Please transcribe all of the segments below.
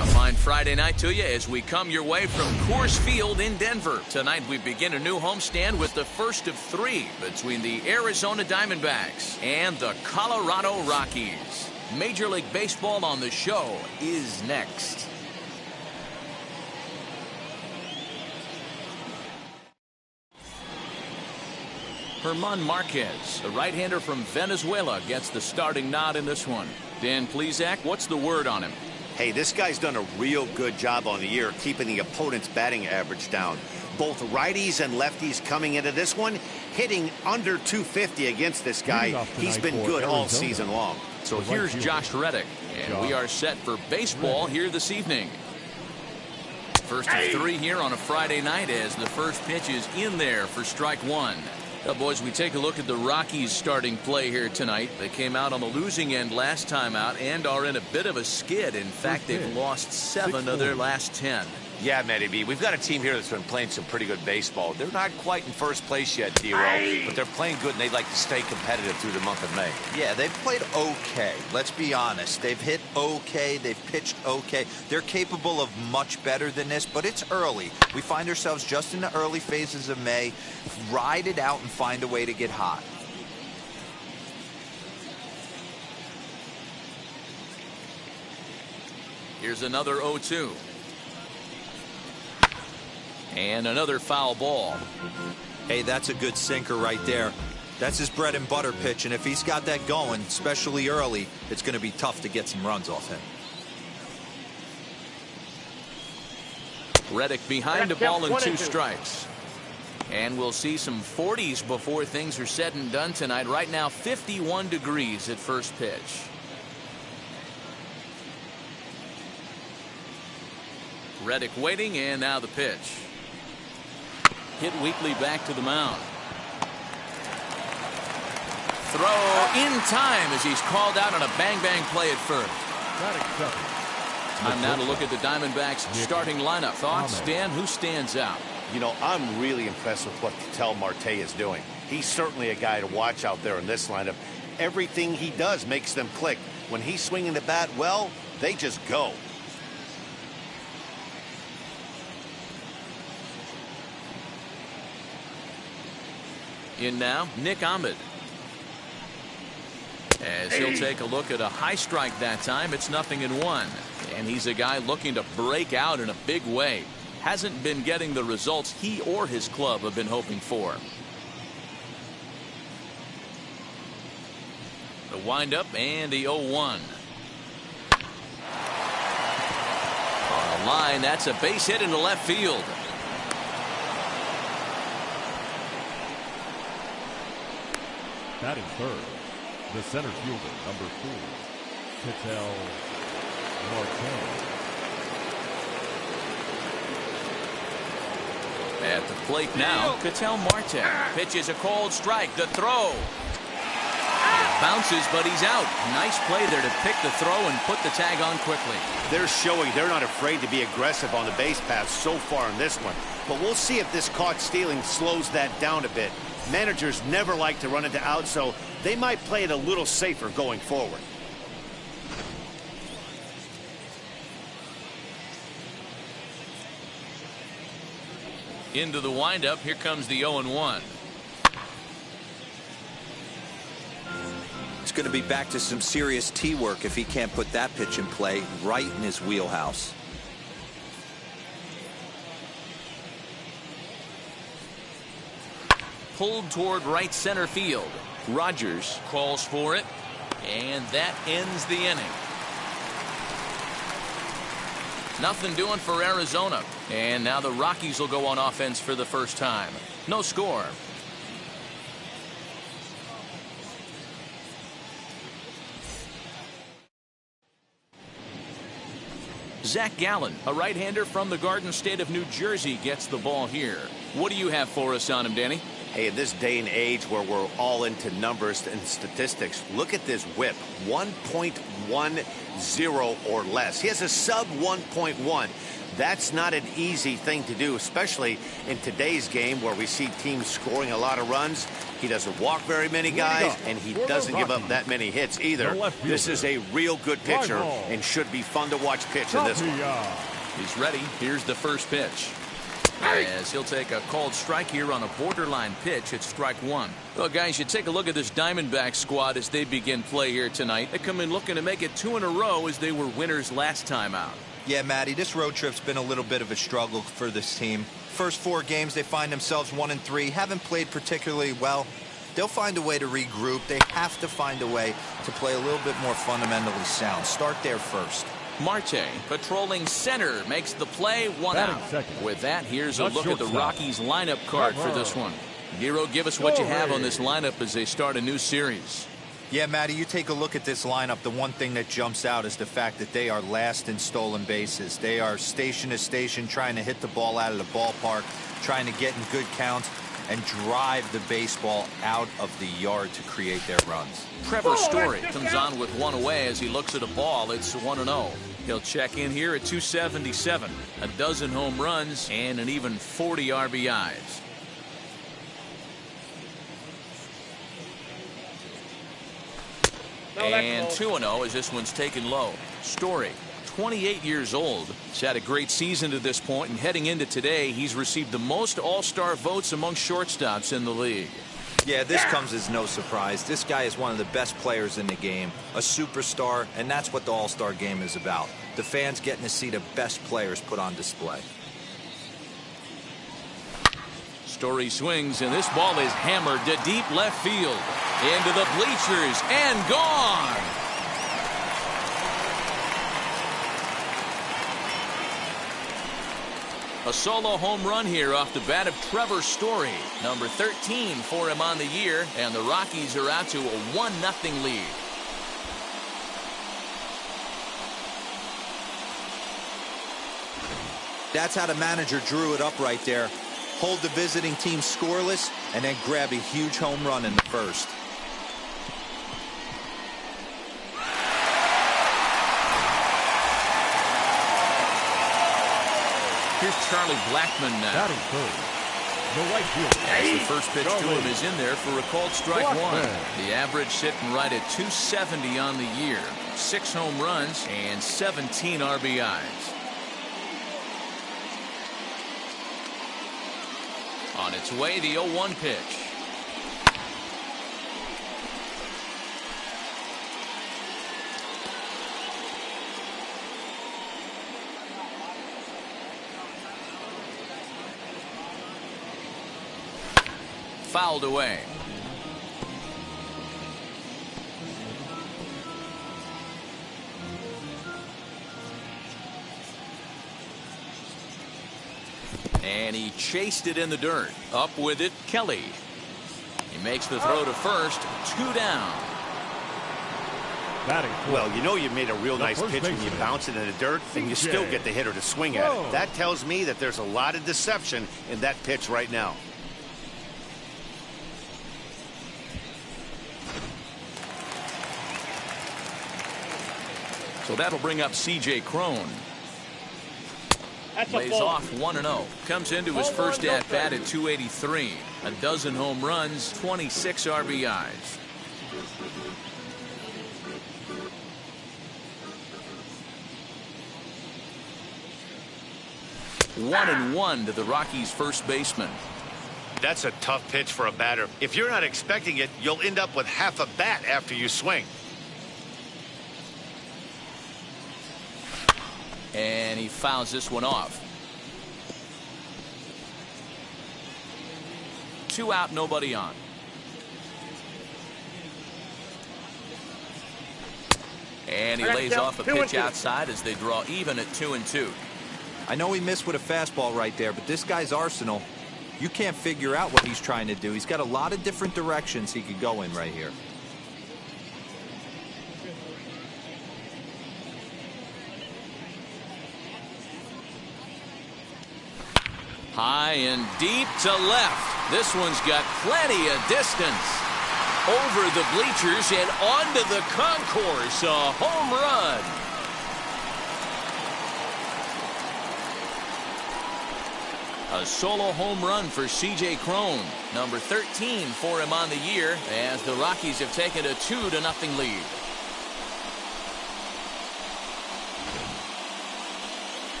A fine Friday night to you as we come your way from Coors Field in Denver. Tonight we begin a new homestand with the first of three between the Arizona Diamondbacks and the Colorado Rockies. Major League Baseball on the show is next. German Marquez, the right-hander from Venezuela, gets the starting nod in this one. Dan Plesac, what's the word on him? Hey, this guy's done a real good job on the year keeping the opponent's batting average down. Both righties and lefties coming into this one, hitting under 250 against this guy. He's been good all season long. So here's Josh Reddick, and we are set for baseball here this evening. First of three here on a Friday night as the first pitch is in there for strike one. Well, boys, we take a look at the Rockies starting play here tonight. They came out on the losing end last time out and are in a bit of a skid. In fact, they've lost 7 of their last 10. Yeah, Matty B. We've got a team here that's been playing some pretty good baseball. They're not quite in first place yet, D-Roll, but they're playing good, and they'd like to stay competitive through the month of May. Yeah, they've played okay. Let's be honest. They've hit okay. They've pitched okay. They're capable of much better than this, but it's early. We find ourselves just in the early phases of May. Ride it out and find a way to get hot. Here's another 0-2. And another foul ball. Hey, that's a good sinker right there. That's his bread and butter pitch, and if he's got that going, especially early, it's going to be tough to get some runs off him. Reddick behind the ball and 2 strikes. And we'll see some 40s before things are said and done tonight. Right now, 51 degrees at first pitch. Reddick waiting, and now the pitch. Hit weakly back to the mound. Throw in time as he's called out on a bang-bang play at first. Time now to look at the Diamondbacks starting lineup. Thoughts, Dan? Who stands out? You know, I'm really impressed with what Ketel Marte is doing. He's certainly a guy to watch out there in this lineup. Everything he does makes them click. When he's swinging the bat well, they just go. In now, Nick Ahmed. As he'll take a look at a high strike that time. It's 0-1. And he's a guy looking to break out in a big way. Hasn't been getting the results he or his club have been hoping for. The windup and the 0-1. On the line, that's a base hit into left field. Batting third, the center fielder, number 4, Ketel Marte. At the plate now, Ketel Marte pitches a cold strike. The throw. It bounces, but he's out. Nice play there to pick the throw and put the tag on quickly. They're showing they're not afraid to be aggressive on the base paths so far in this one. But we'll see if this caught stealing slows that down a bit. Managers never like to run into outs, so they might play it a little safer going forward. Into the windup. Here comes the 0-1. It's going to be back to some serious tee work if he can't put that pitch in play right in his wheelhouse. Pulled toward right center field. Rogers calls for it, and that ends the inning. Nothing doing for Arizona, and now the Rockies will go on offense for the first time. No score. Zach Gallen, a right-hander from the Garden State of New Jersey, gets the ball here. What do you have for us on him, Danny? Hey, in this day and age where we're all into numbers and statistics, look at this whip, 1.10 or less. He has a sub 1.1. That's not an easy thing to do, especially in today's game where we see teams scoring a lot of runs. He doesn't walk very many guys, and he doesn't give up that many hits either. This is a real good pitcher and should be fun to watch pitch in this one. He's ready. Here's the first pitch. As he'll take a called strike here on a borderline pitch at strike 1. Well, guys, you take a look at this Diamondbacks squad as they begin play here tonight. They come in looking to make it 2 in a row as they were winners last time out. Yeah, Matty, this road trip's been a little bit of a struggle for this team. First 4 games, they find themselves 1-3. Haven't played particularly well. They'll find a way to regroup. They have to find a way to play a little bit more fundamentally sound. Start there first. Marte, patrolling center, makes the play, 1 out. With that, here's a look at the Rockies lineup card for this one. Giro, give us what you have on this lineup as they start a new series. Yeah, Matty, you take a look at this lineup. The one thing that jumps out is the fact that they are last in stolen bases. They are station to station trying to hit the ball out of the ballpark, trying to get in good counts and drive the baseball out of the yard to create their runs. Trevor Story comes on with 1 away as he looks at a ball. It's 1-0. He'll check in here at 277. A dozen home runs and an even 40 RBIs. And 2-0 as this one's taken low. Story, 28 years old. He's had a great season to this point, and heading into today, he's received the most all-star votes among shortstops in the league. Yeah, this comes as no surprise. This guy is one of the best players in the game, a superstar, and that's what the all-star game is about. The fans getting to see the best players put on display. Story swings, and this ball is hammered to deep left field. Into the bleachers, and gone! A solo home run here off the bat of Trevor Story. Number 13 for him on the year, and the Rockies are out to a 1-0 lead. That's how the manager drew it up right there. Hold the visiting team scoreless, and then grab a huge home run in the first. Here's Charlie Blackmon now. The right fielder. As the first pitch to him is in there for a called strike 1. The average sitting right at 270 on the year. 6 home runs and 17 RBIs. On its way, the 0-1 pitch. fouled away. And he chased it in the dirt. Up with it, Kelly. He makes the throw to first. 2 down. Well, you know you made a real nice pitch when you bounce it in the dirt and you still get the hitter to swing at it. That tells me that there's a lot of deception in that pitch right now. So that'll bring up C.J. Cron. Lays off 1-0. Comes into his first at-bat at 283. A dozen home runs, 26 RBIs. One and one to the Rockies' first baseman. That's a tough pitch for a batter. If you're not expecting it, you'll end up with half a bat after you swing. And he fouls this one off. 2 out, nobody on. And he lays off a pitch outside as they draw even at 2-2. I know he missed with a fastball right there, but this guy's arsenal, you can't figure out what he's trying to do. He's got a lot of different directions he could go in right here. High and deep to left. This one's got plenty of distance. Over the bleachers and onto the concourse. A home run. A solo home run for C.J. Cron. Number 13 for him on the year as the Rockies have taken a 2-0 lead.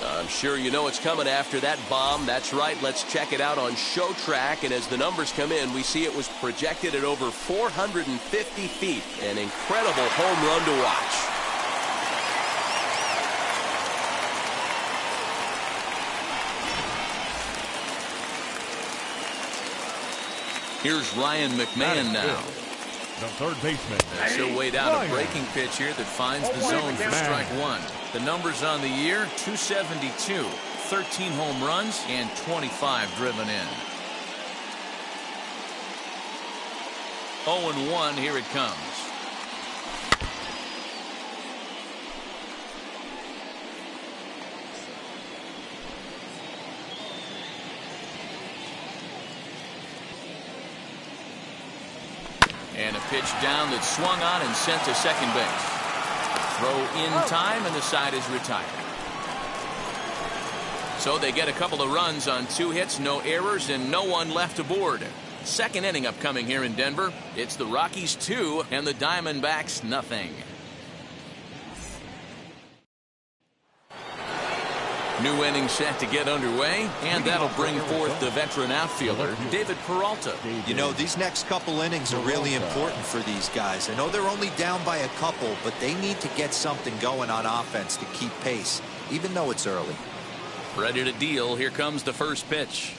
I'm sure you know it's coming after that bomb. That's right. Let's check it out on Show Track. And as the numbers come in, we see it was projected at over 450 feet. An incredible home run to watch. Here's Ryan McMahon now. The third baseman. He'll wait out a breaking pitch here that finds the zone for strike one. The numbers on the year, 272, 13 home runs, and 25 driven in. 0-1, here it comes. And a pitch down that's swung on and sent to second base. Throw in time, and the side is retired. So they get a couple of runs on 2 hits, no errors, and no one left aboard. Second inning upcoming here in Denver. It's the Rockies 2 and the Diamondbacks nothing. New inning set to get underway, and that'll bring forth the veteran outfielder, David Peralta. You know, these next couple innings are really important for these guys. I know they're only down by a couple, but they need to get something going on offense to keep pace, even though it's early. Ready to deal. Here comes the first pitch.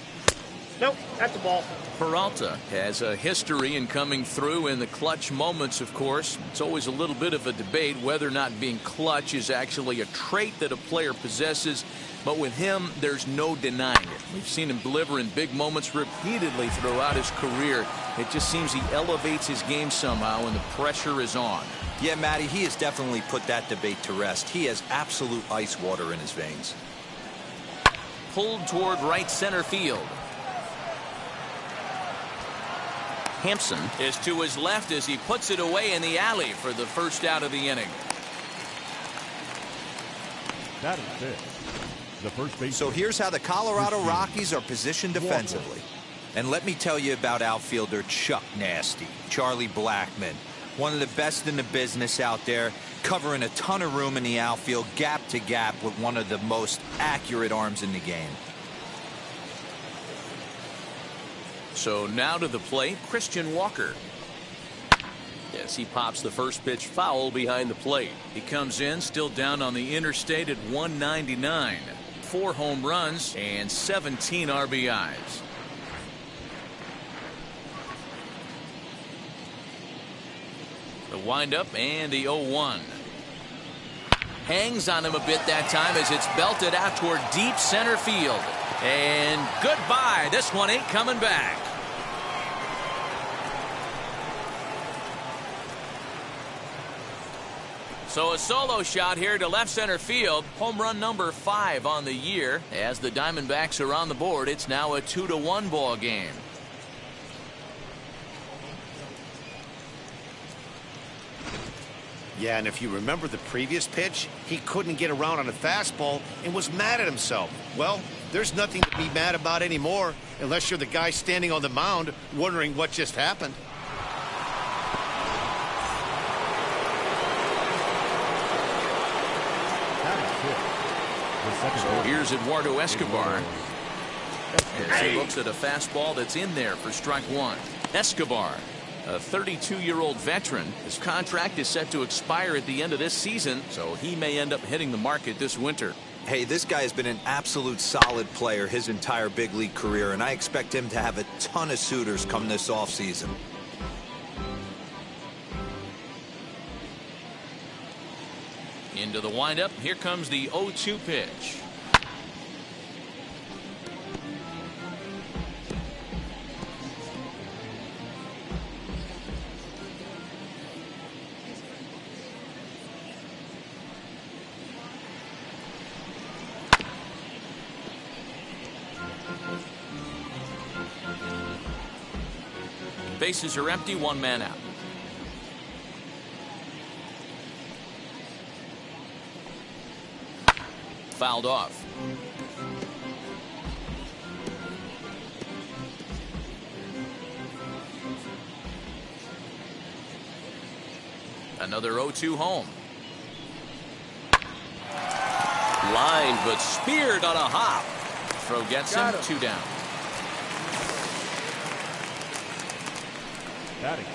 Nope, that's a ball. Peralta has a history in coming through in the clutch moments, of course. It's always a little bit of a debate whether or not being clutch is actually a trait that a player possesses. But with him, there's no denying it. We've seen him deliver in big moments repeatedly throughout his career. It just seems he elevates his game somehow, and the pressure is on. Yeah, Matty, he has definitely put that debate to rest. He has absolute ice water in his veins. Pulled toward right center field. Hampson is to his left as he puts it away in the alley for the first out of the inning. That is it. The first base. So here's how the Colorado Rockies are positioned defensively. And let me tell you about outfielder Chuck Nasty, Charlie Blackmon. One of the best in the business out there, covering a ton of room in the outfield, gap to gap, with one of the most accurate arms in the game. So now to the plate, Christian Walker. Yes, he pops the first pitch foul behind the plate. He comes in still down on the interstate at 199. 4 home runs and 17 RBIs. windup and the 0-1. Hangs on him a bit that time as it's belted out toward deep center field. And goodbye. This one ain't coming back. So a solo shot here to left center field. Home run number 5 on the year. As the Diamondbacks are on the board, it's now a 2-1 ball game. Yeah, and if you remember the previous pitch, he couldn't get around on a fastball and was mad at himself. Well, there's nothing to be mad about anymore unless you're the guy standing on the mound wondering what just happened. So here's Eduardo Escobar. As he looks at a fastball that's in there for strike 1. Escobar, a 32-year-old veteran. His contract is set to expire at the end of this season, so he may end up hitting the market this winter. Hey, this guy has been an absolute solid player his entire big league career, and I expect him to have a ton of suitors come this offseason. Into the windup. Here comes the 0-2 pitch. Bases are empty, 1 man out. Fouled off. Another 0-2 home. Lined but speared on a hop. Throw gets him. 2 down.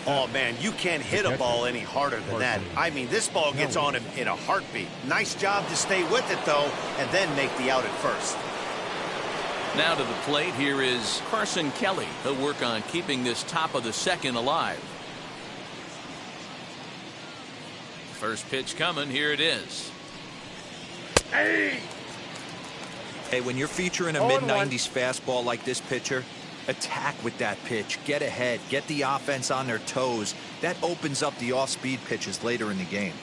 Oh, man, you can't hit a ball any harder than that. I mean, this ball gets on him in a heartbeat. Nice job to stay with it, though, and then make the out at first. Now to the plate, here is Carson Kelly. He'll work on keeping this top of the second alive. First pitch coming. Here it is. Hey, when you're featuring a mid-90s fastball like this pitcher, attack with that pitch. Get ahead. Get the offense on their toes. That opens up the off-speed pitches later in the game.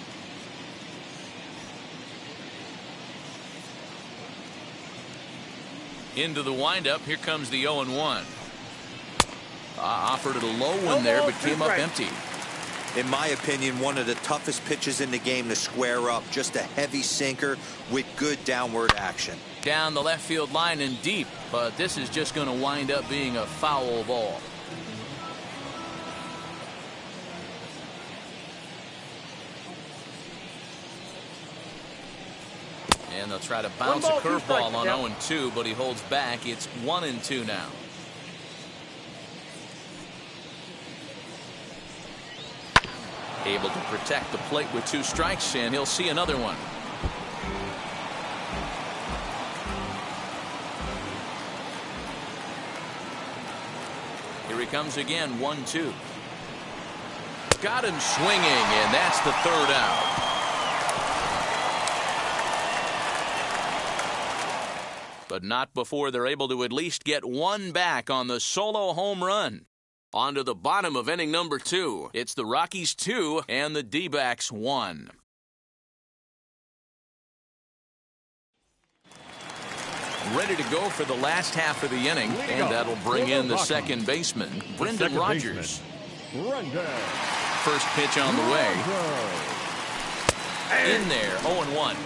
Into the windup. Here comes the 0-1. Offered it a low one there, but came up empty. In my opinion, one of the toughest pitches in the game to square up. Just a heavy sinker with good downward action. Down the left field line and deep, but this is just going to wind up being a foul ball. And they'll try to bounce a curveball on 0-2, but he holds back. It's 1-2 now. Able to protect the plate with 2 strikes, and he'll see another one. Here he comes again, 1-2. Got him swinging, and that's the 3rd out. But not before they're able to at least get 1 back on the solo home run. On to the bottom of inning number 2. It's the Rockies 2 and the D-backs 1. Ready to go for the last half of the inning, and that'll bring in the second baseman, Brendan Rodgers. First pitch on the way. In there, 0-1.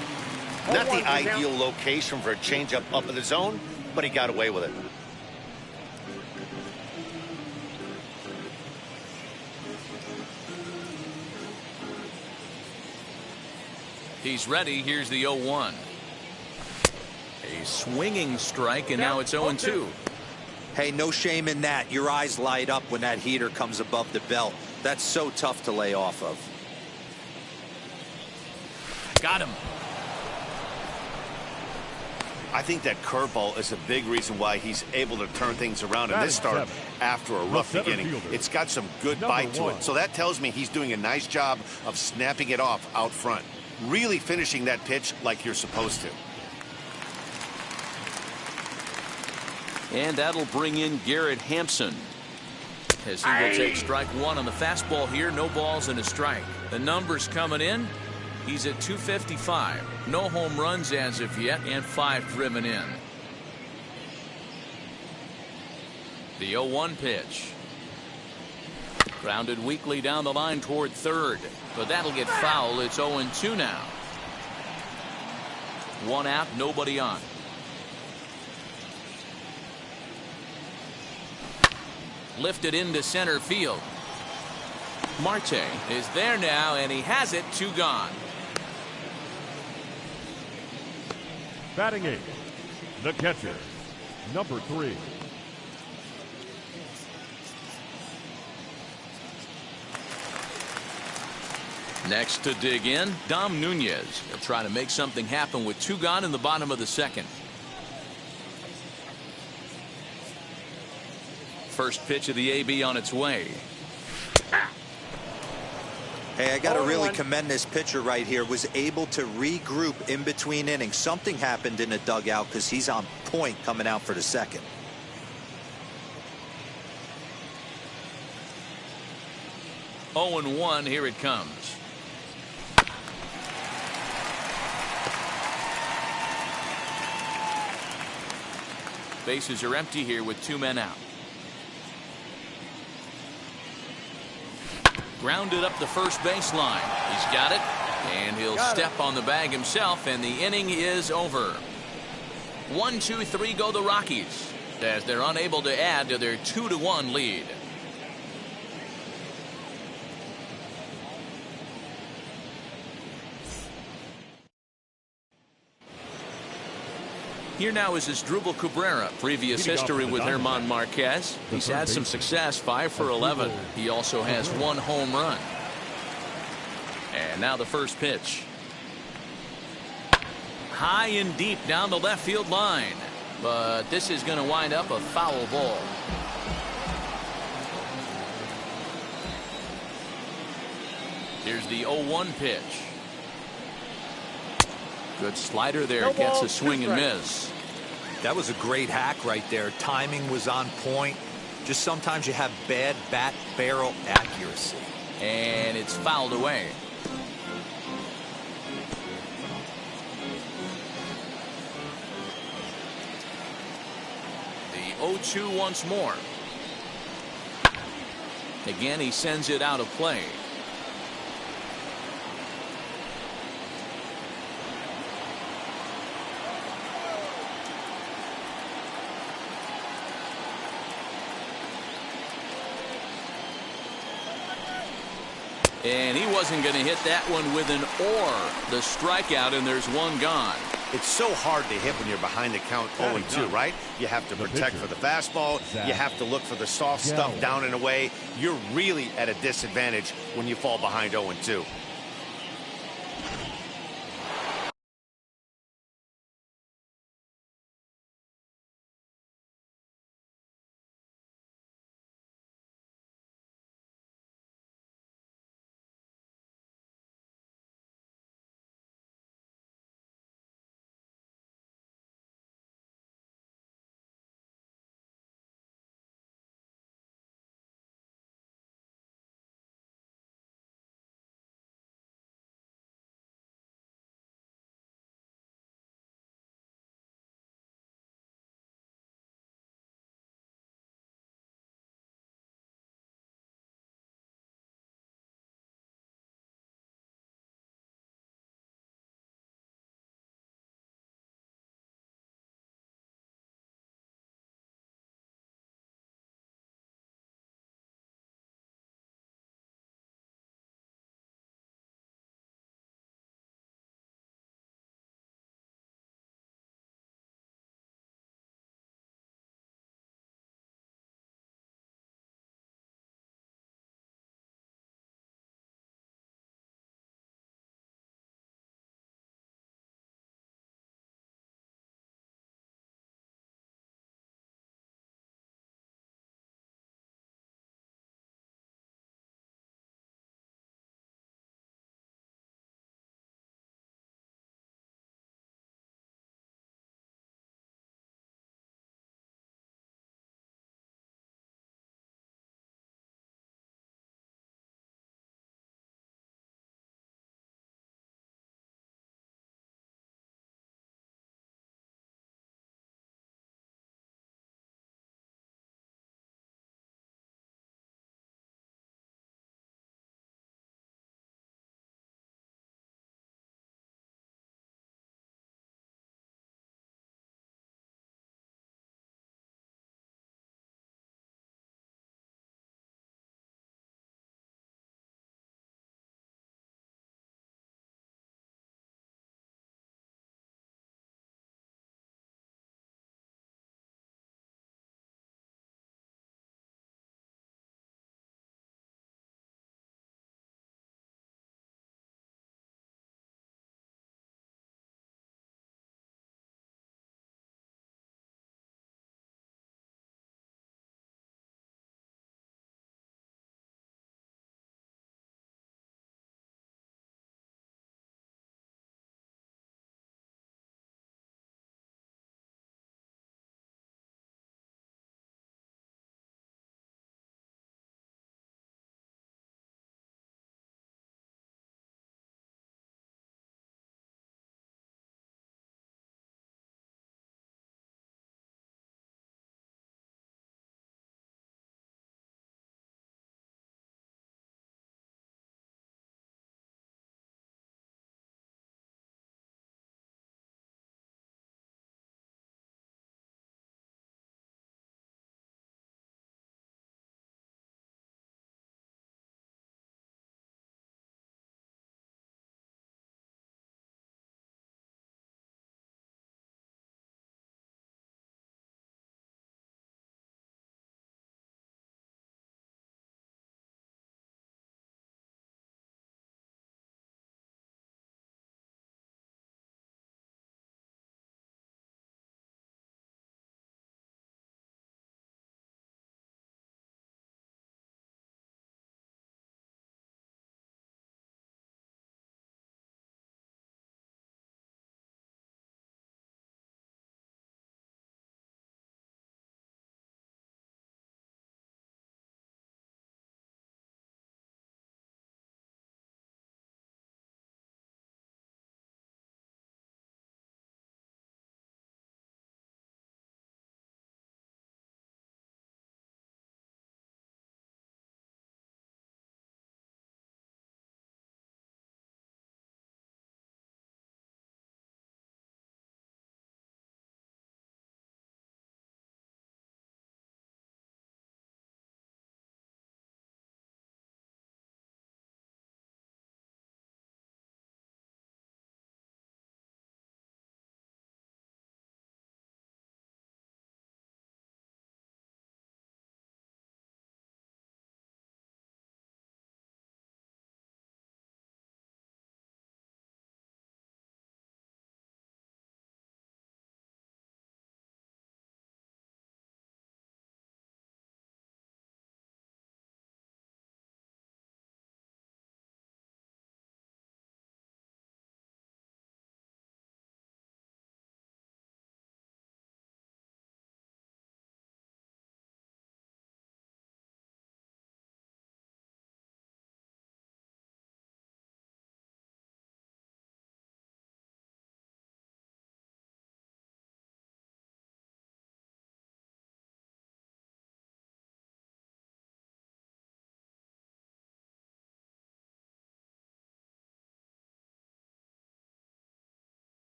Not the ideal location for a changeup up in the zone, but he got away with it. He's ready. Here's the 0-1. A swinging strike, and now it's 0-2. Hey, no shame in that. Your eyes light up when that heater comes above the belt. That's so tough to lay off of. Got him. I think that curveball is a big reason why he's able to turn things around in this start after a rough beginning. It's got some good bite to it. So that tells me he's doing a nice job of snapping it off out front. Really finishing that pitch like you're supposed to. And that'll bring in Garrett Hampson, as he will take strike one on the fastball here. No balls and a strike. The numbers coming in. He's at 255. No home runs as of yet, and 5 driven in. The 0-1 pitch. Grounded weakly down the line toward third, but that'll get foul. It's 0-2 now. 1 out, nobody on. Lifted into center field. Marte is there now, and he has it. 2 gone. Batting 8th, the catcher, number 3. Next to dig in, Dom Nunez. He'll try to make something happen with 2 gone in the bottom of the second. First pitch of the AB on its way. Hey, I got to really commend this pitcher right here. Was able to regroup in between innings. Something happened in the dugout because he's on point coming out for the second. Oh and 1, here it comes. Bases are empty here with 2 men out. Grounded up the first baseline. He's got it, and he'll step on the bag himself, and the inning is over. 1, 2, 3 go the Rockies, as they're unable to add to their 2-1 lead. Here now is Asdrubal Cabrera. Previous history with German Marquez. He's had some success, 5 for 11. He also has 1 home run. And now the first pitch. High and deep down the left field line. But this is going to wind up a foul ball. Here's the 0-1 pitch. Good slider there. Gets a swing and miss. That was a great hack right there. Timing was on point. Just sometimes you have bad bat barrel accuracy. And it's fouled away. The 0-2 once more. Again, he sends it out of play. And he wasn't going to hit that one with an or. The strikeout, and there's 1 gone. It's so hard to hit when you're behind the count 0-2, right? You have to protect for the fastball. You have to look for the soft stuff down and away. You're really at a disadvantage when you fall behind 0-2.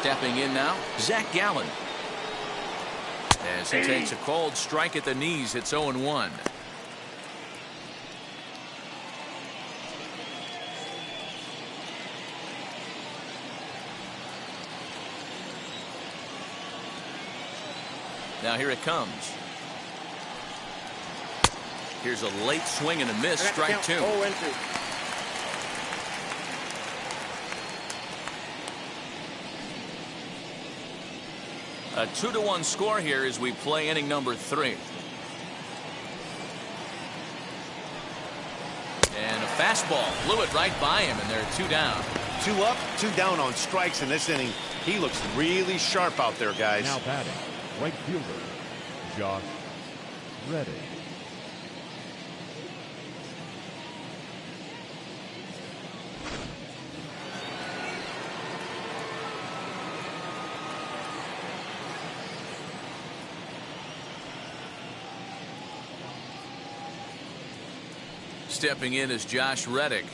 Stepping in now, Zach Gallen. As he takes a cold strike at the knees, it's 0-1. Now here it comes. Here's a late swing and a miss. Strike 2. 0-2. A 2-1 score here as we play inning number 3. And a fastball blew it right by him, and they're 2 down. 2 up, 2 down on strikes in this inning. He looks really sharp out there, guys. Now batting, right fielder, Josh Reddick. Stepping in is Josh Reddick.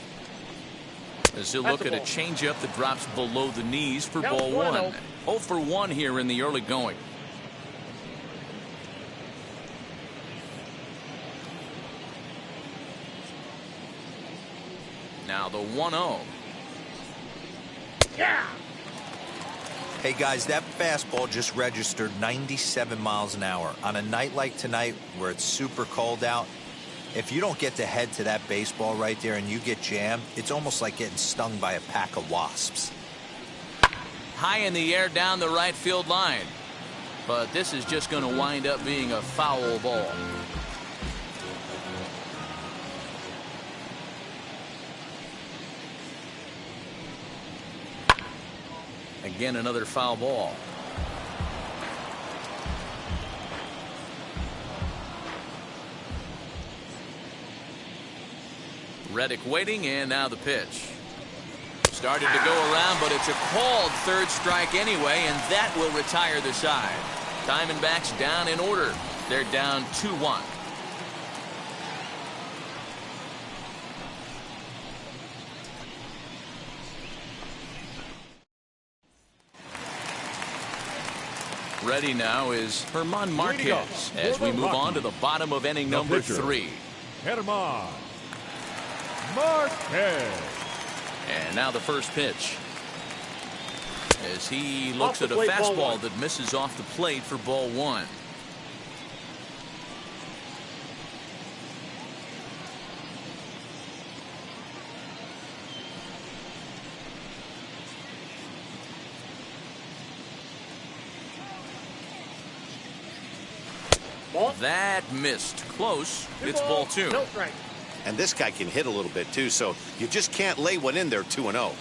As he'll look at a changeup that drops below the knees for ball 1. 0 for 1 here in the early going. Now the 1-0. Yeah. Hey guys, that fastball just registered 97 miles an hour. On a night like tonight where it's super cold out, if you don't get to head to that baseball right there and you get jammed, it's almost like getting stung by a pack of wasps. High in the air down the right field line. But this is just going to wind up being a foul ball. Again, another foul ball. Reddick waiting, and now the pitch. Started to go around, but it's a called third strike anyway, and that will retire the side. Diamondbacks down in order. They're down 2-1. Ready now is Herman Marquez as we move on to the bottom of inning number 3. Herman Marquez. And now the first pitch. As he looks at a fastball that misses off the plate for ball 1. That missed. Close. It's ball 2. No strike. And this guy can hit a little bit too, so you just can't lay one in there 2-0.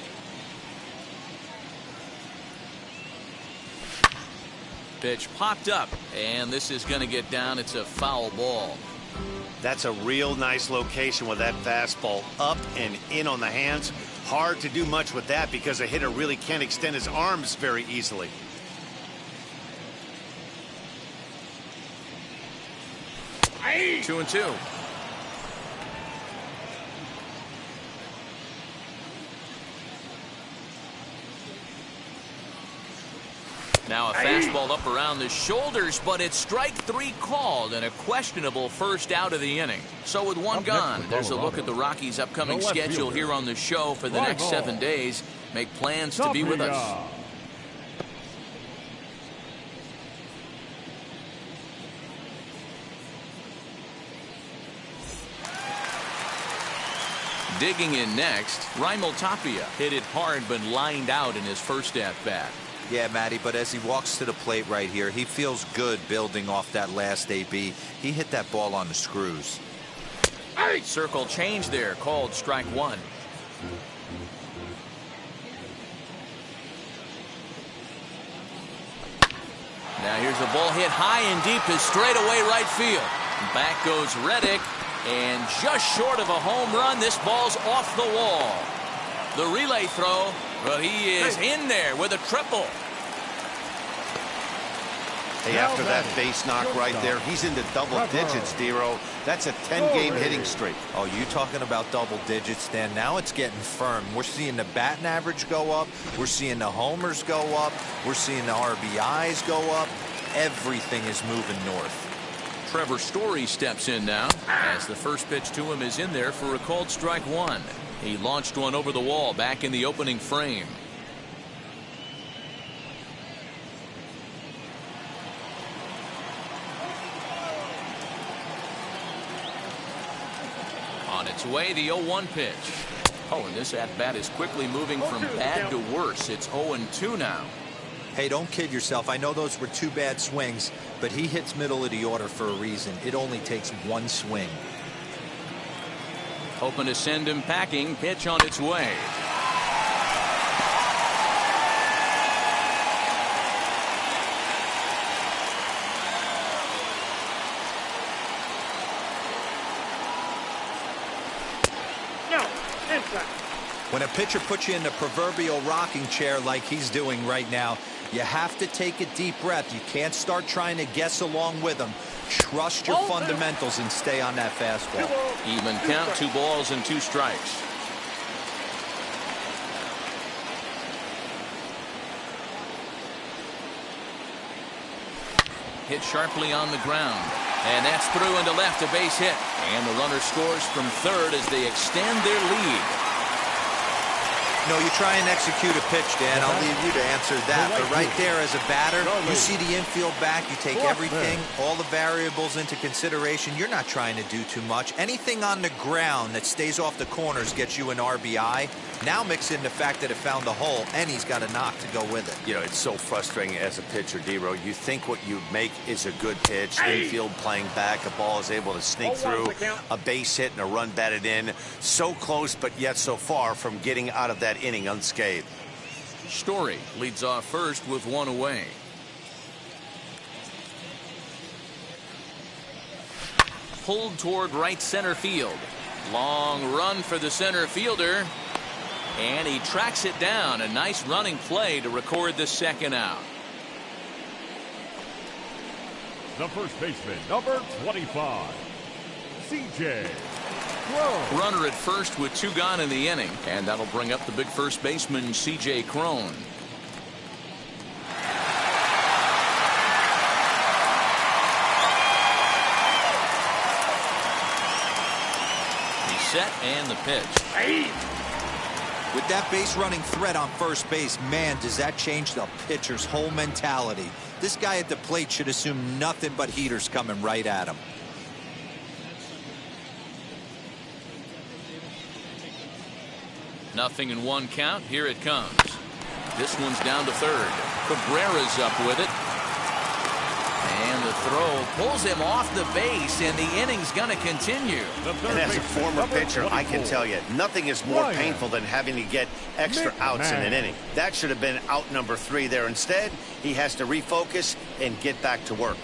Pitch popped up, and this is going to get down. It's a foul ball. That's a real nice location with that fastball up and in on the hands. Hard to do much with that because a hitter really can't extend his arms very easily. Hey. 2-2. Now a fastball up around the shoulders, but it's strike 3 called and a questionable first out of the inning. So with one gone, there's a look at the Rockies' upcoming schedule here on the show for the next 7 days. Make plans to be with us. Digging in next, Raimel Tapia hit it hard but lined out in his first at-bat. Yeah, Matty, but as he walks to the plate right here, he feels good building off that last AB. He hit that ball on the screws. Circle change there, called strike 1. Now here's a ball hit high and deep to straightaway right field. Back goes Reddick, and just short of a home run, this ball's off the wall. The relay throw, but he is in there with a triple. Hey, after that base knock right there, he's into double digits, Dero. That's a 10-game hitting streak. Oh, you talking about double digits, Dan? Now it's getting firm. We're seeing the batting average go up. We're seeing the homers go up. We're seeing the RBIs go up. Everything is moving north. Trevor Story steps in now as the first pitch to him is in there for a called strike one. He launched one over the wall back in the opening frame. On its way, the 0-1 pitch. Oh, and this at-bat is quickly moving from bad to worse. It's 0-2 now. Hey, don't kid yourself. I know those were two bad swings, but he hits middle of the order for a reason. It only takes one swing. Hoping to send him packing. Pitch on its way. When a pitcher puts you in the proverbial rocking chair like he's doing right now, you have to take a deep breath. You can't start trying to guess along with him. Trust your fundamentals and stay on that fastball. Even count, 2 balls and 2 strikes. Hit sharply on the ground. And that's through into left, a base hit. And the runner scores from third as they extend their lead. No, you try and execute a pitch, Dan. I'll leave you to answer that. But right there as a batter, you see the infield back. You take everything, all the variables into consideration. You're not trying to do too much. Anything on the ground that stays off the corners gets you an RBI. Now mix in the fact that it found the hole, and he's got a knock to go with it. You know, it's so frustrating as a pitcher, Dero. You think what you make is a good pitch. Infield playing back. A ball is able to sneak through. A base hit and a run batted in. So close, but yet so far from getting out of that inning unscathed. Story leads off first with 1 away. Pulled toward right center field. Long run for the center fielder. And he tracks it down. A nice running play to record the second out. The first baseman, number 25, C.J. Runner at first with 2 gone in the inning, and that'll bring up the big first baseman, C.J. Cron. He's set and the pitch. With that base running threat on first base, man, does that change the pitcher's whole mentality. This guy at the plate should assume nothing but heaters coming right at him. Nothing in 1 count. Here it comes. This one's down to third. Cabrera's up with it. And the throw pulls him off the base, and the inning's going to continue. And as a former pitcher, I can tell you, nothing is more painful than having to get extra outs in an inning. That should have been out number 3 there. Instead, he has to refocus and get back to work.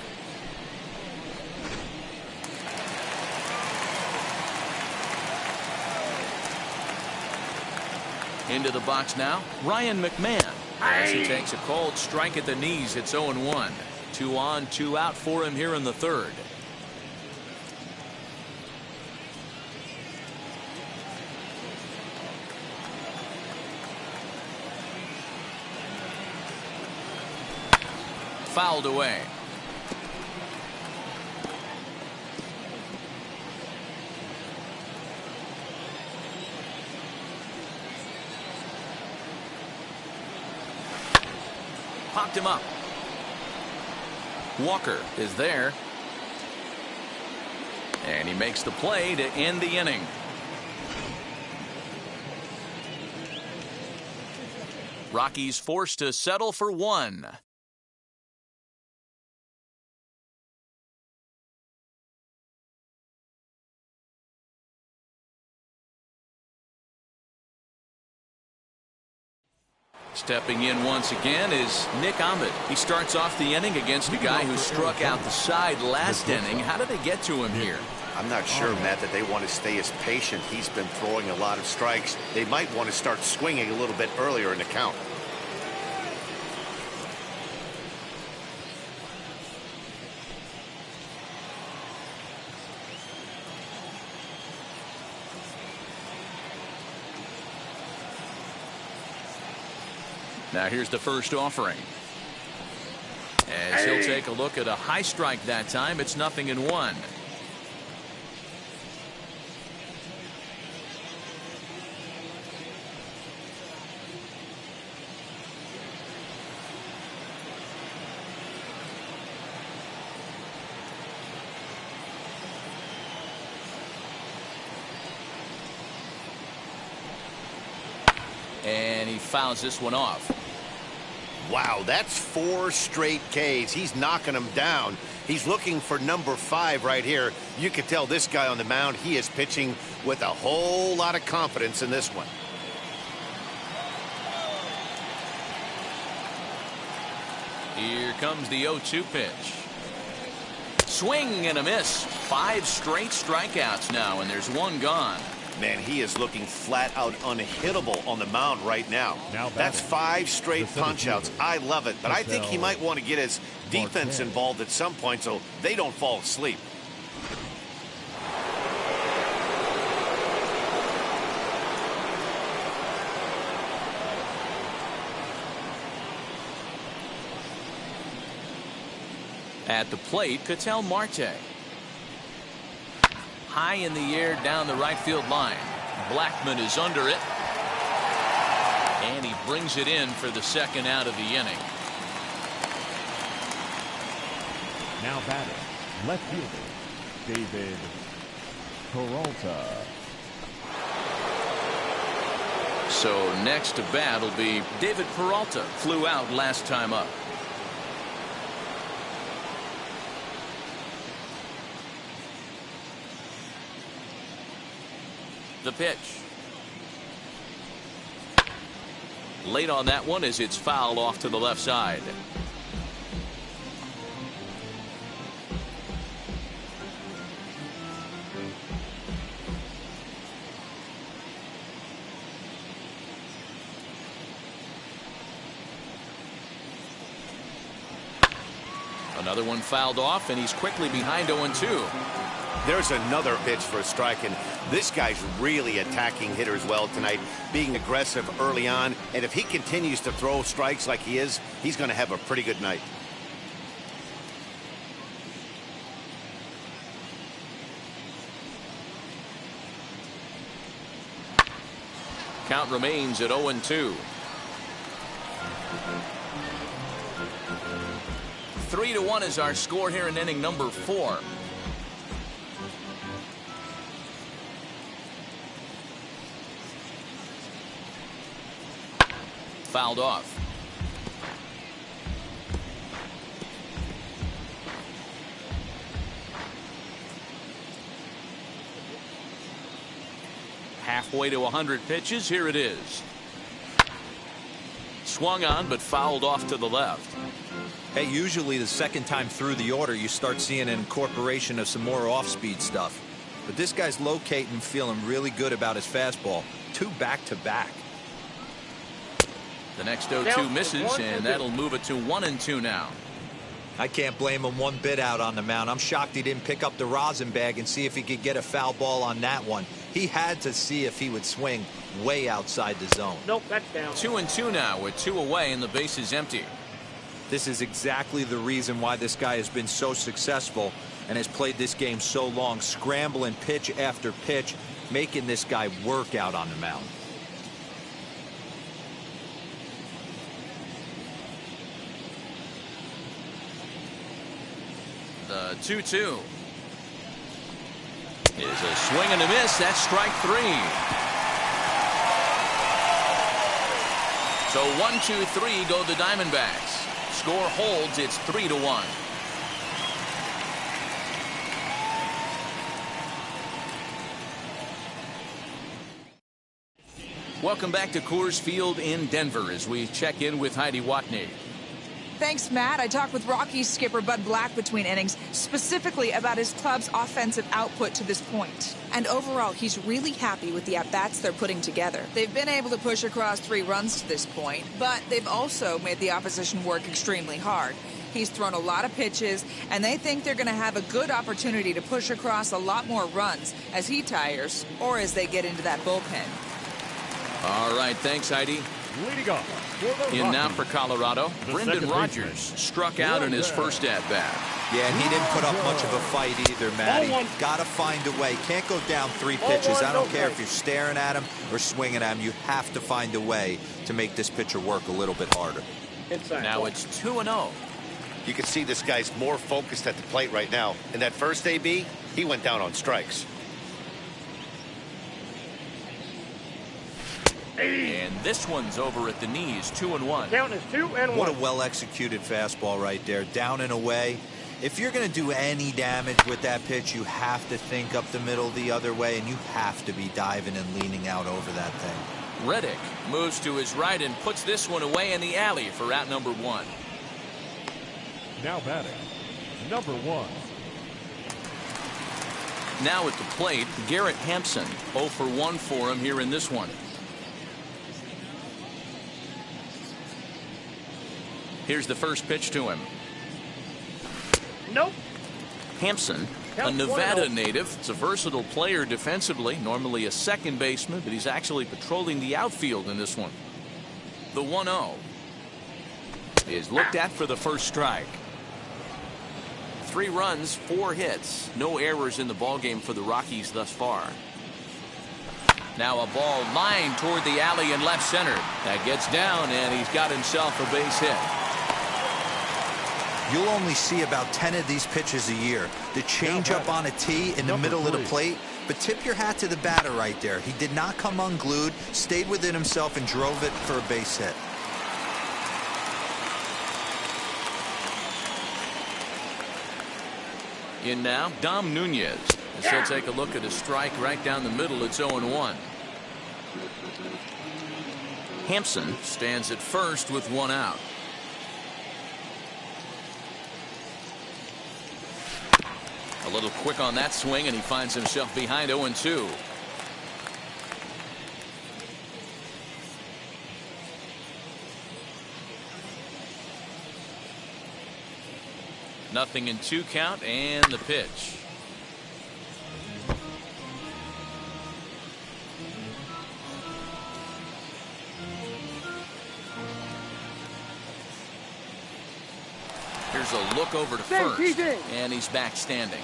Into the box now, Ryan McMahon. As he takes a cold strike at the knees, it's 0-1. 2 on, 2 out for him here in the third. Fouled away. Popped him up. Walker is there. And he makes the play to end the inning. Rockies forced to settle for 1. Stepping in once again is Nick Ahmed. He starts off the inning against a guy who struck out the side last inning. How did they get to him here? I'm not sure, Matt, that they want to stay as patient. He's been throwing a lot of strikes. They might want to start swinging a little bit earlier in the count. Now here's the first offering. As he'll take a look at a high strike that time. It's 0-1. And he fouls this one off. Wow, that's 4 straight Ks. He's knocking them down. He's looking for number 5 right here. You can tell this guy on the mound, he is pitching with a whole lot of confidence in this one. Here comes the 0-2 pitch. Swing and a miss. 5 straight strikeouts now, and there's 1 gone. Man, he is looking flat out unhittable on the mound right now. That's 5 straight punch-outs. I love it, but I think he might want to get his defense involved at some point so they don't fall asleep. At the plate, Ketel Marte. High in the air down the right field line. Blackman is under it. And he brings it in for the second out of the inning. Now batting, left fielder, David Peralta. So next to bat will be David Peralta. Flew out last time up. The pitch. Late on that one as it's fouled off to the left side. Another one fouled off, and he's quickly behind 0-2. There's another pitch for a strike, and this guy's really attacking hitters well tonight, being aggressive early on, and if he continues to throw strikes like he is, he's going to have a pretty good night. Count remains at 0-2. 3-1 is our score here in inning number 4. Fouled off. Halfway to 100 pitches. Here it is. Swung on but fouled off to the left. Hey, usually the second time through the order you start seeing an incorporation of some more off-speed stuff. But this guy's locating, feeling really good about his fastball. 2 back-to-back. The next 0-2 misses, and that'll move it to 1-2 now. I can't blame him one bit out on the mound. I'm shocked he didn't pick up the rosin bag and see if he could get a foul ball on that one. He had to see if he would swing way outside the zone. Nope, that's down. 2-2 now with 2 away and the base is empty. This is exactly the reason why this guy has been so successful and has played this game so long, scrambling pitch after pitch, making this guy work out on the mound. The 2-2 is a swing and a miss. That's strike 3. So 1-2-3 go the Diamondbacks. Score holds. It's 3-1. Welcome back to Coors Field in Denver as we check in with Heidi Watney. Thanks, Matt. I talked with Rockies skipper Bud Black between innings, specifically about his club's offensive output to this point. And overall, he's really happy with the at-bats they're putting together. They've been able to push across 3 runs to this point, but they've also made the opposition work extremely hard. He's thrown a lot of pitches, and they think they're going to have a good opportunity to push across a lot more runs as he tires or as they get into that bullpen. All right, thanks, Heidi. Leading off for the In now Rockies, for Colorado, the Brendan second Rodgers baseman, struck out in his first at-bat. Yeah, and he didn't put up much of a fight either, Matty. Ball one. Got to find a way. Can't go down 3 Ball pitches. one, I don't no care strike. if you're staring at him or swinging at him. You have to find a way to make this pitcher work a little bit harder. Inside. Now it's 2-0. You can see this guy's more focused at the plate right now. In that first AB, he went down on strikes. And this one's over at the knees, 2-1. Count is 2-1. What a well-executed fastball right there. Down and away. If you're going to do any damage with that pitch, you have to think up the middle the other way, and you have to be diving and leaning out over that thing. Reddick moves to his right and puts this one away in the alley for out number 1. now batting, number 1. Now at the plate, Garrett Hampson. 0 for 1 for him here in this one. Here's the first pitch to him. Nope. Hampson, a Count Nevada 1-0. native. It's a versatile player defensively, normally a second baseman, but he's actually patrolling the outfield in this one. The 1-0 is looked at for the first strike. 3 runs, 4 hits, no errors in the ballgame for the Rockies thus far. Now a ball lined toward the alley in left center. That gets down, and he's got himself a base hit. You'll only see about 10 of these pitches a year. The changeup on a tee in the middle of the plate. But tip your hat to the batter right there. He did not come unglued, stayed within himself, and drove it for a base hit. In now, Dom Nunez. As he'll take a look at a strike right down the middle. It's 0-1. Hampson stands at first with 1 out. A little quick on that swing, and he finds himself behind 0-2. Nothing in 2 count, and the pitch. Here's a look over to first, and he's back standing.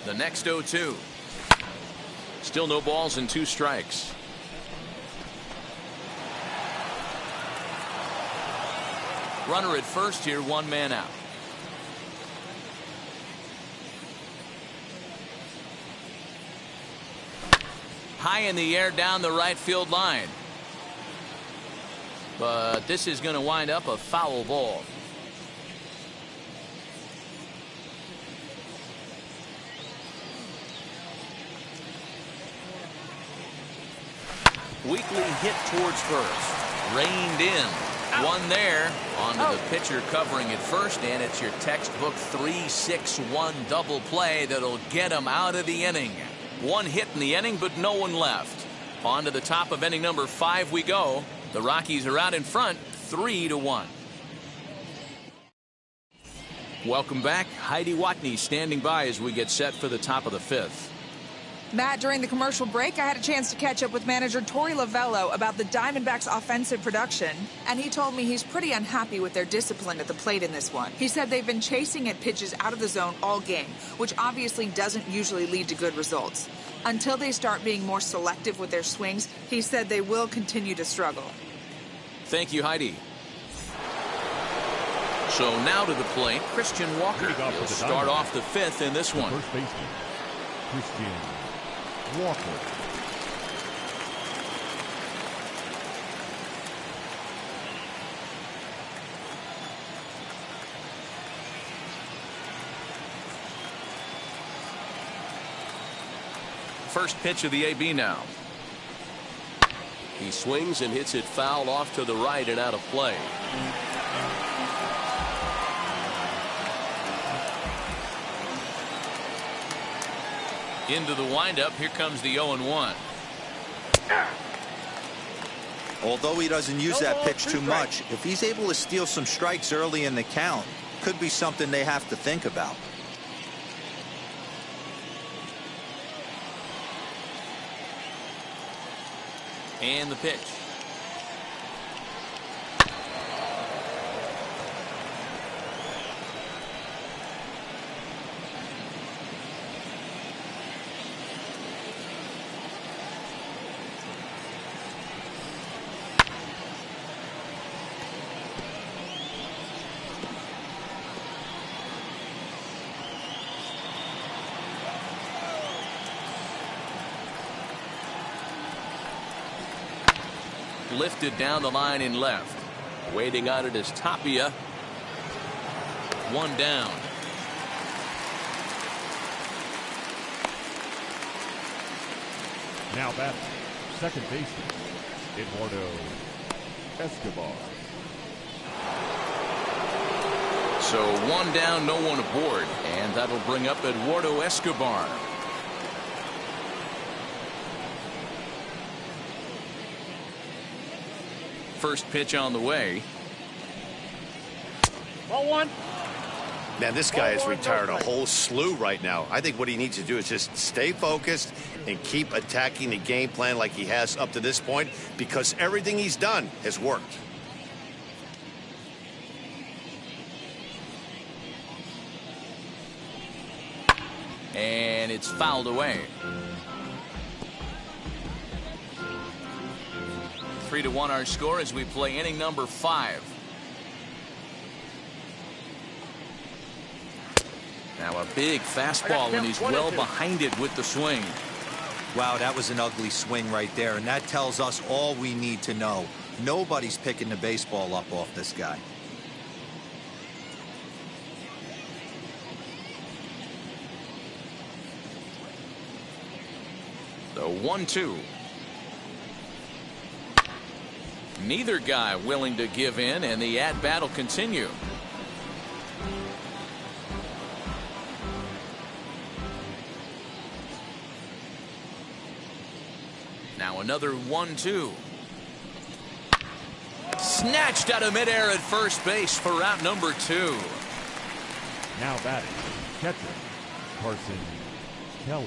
The next 0-2. Still no balls and 2 strikes. Runner at first here, 1 man out. High in the air down the right field line. But this is going to wind up a foul ball. Weakly hit towards first. Reined in. One there. Onto the pitcher covering at first, and it's your textbook 3-6-1 double play that'll get him out of the inning. 1 hit in the inning, but no one left. On to the top of inning number 5 we go. The Rockies are out in front, 3-1. Welcome back. Heidi Watney standing by as we get set for the top of the 5th. Matt, during the commercial break, I had a chance to catch up with manager Torey Lovello about the Diamondbacks' offensive production, and he told me he's pretty unhappy with their discipline at the plate in this one. He said they've been chasing at pitches out of the zone all game, which obviously doesn't usually lead to good results. Until they start being more selective with their swings, he said they will continue to struggle. Thank you, Heidi. So now to the plate, Christian Walker. He'll start off the 5th in this one. First baseman, Christian Walker. First pitch of the AB now. He swings and hits it foul off to the right and out of play. Into the windup. Here comes the 0-1. Although he doesn't use that pitch too much, if he's able to steal some strikes early in the count, could be something they have to think about. And the pitch. Lifted down the line in left. Waiting on it is Tapia. One down. Now batting, second baseman, Eduardo Escobar. So one down, no one aboard. And that'll bring up Eduardo Escobar. First pitch on the way. Ball one. Man, this guy has retired a whole slew right now. I think what he needs to do is just stay focused and keep attacking the game plan like he has up to this point, because everything he's done has worked. And it's fouled away. 3-1 our score as we play inning number 5. Now a big fastball, and he's well behind it with the swing. Wow, that was an ugly swing right there, and that tells us all we need to know. Nobody's picking the baseball up off this guy. The 1-2. Neither guy willing to give in, and the at-bat will continue. Now another 1-2. Snatched out of midair at first base for out number 2. Now batting, catcher, Carson Kelly.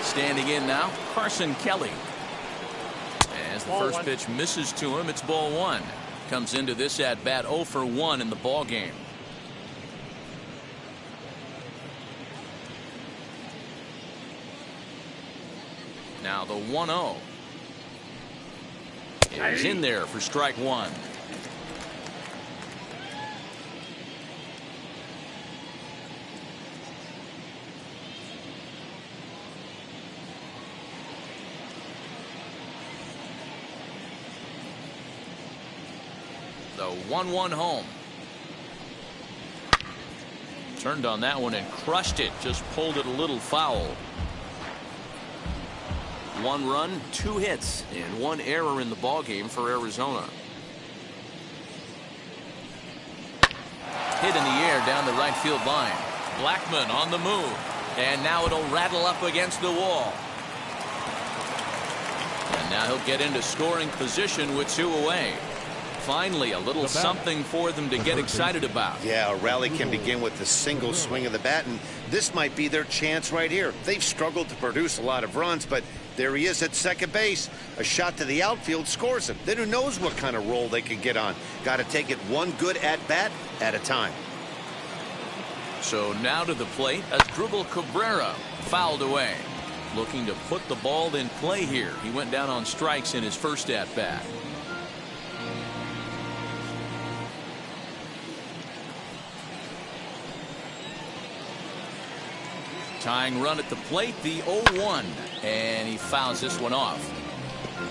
Standing in now, Carson Kelly. As the first pitch misses to him, it's ball 1. Comes into this at bat 0 for 1 in the ball game. Now the 1-0 is in there for strike 1. The 1-1 home. Turned on that one and crushed it. Just pulled it a little foul. 1 run, 2 hits, and 1 error in the ballgame for Arizona. Hit in the air down the right field line. Blackmon on the move. And now it'll rattle up against the wall. And now he'll get into scoring position with 2 away. Finally, a little something for them to get excited about. Yeah, a rally can begin with a single swing of the bat, and this might be their chance right here. They've struggled to produce a lot of runs, but there he is at second base. A shot to the outfield scores him. Then who knows what kind of roll they could get on. Got to take it one good at-bat at a time. So now to the plate as Drupal Cabrera fouled away. Looking to put the ball in play here. He went down on strikes in his first at-bat. Tying run at the plate, the 0-1, and he fouls this one off.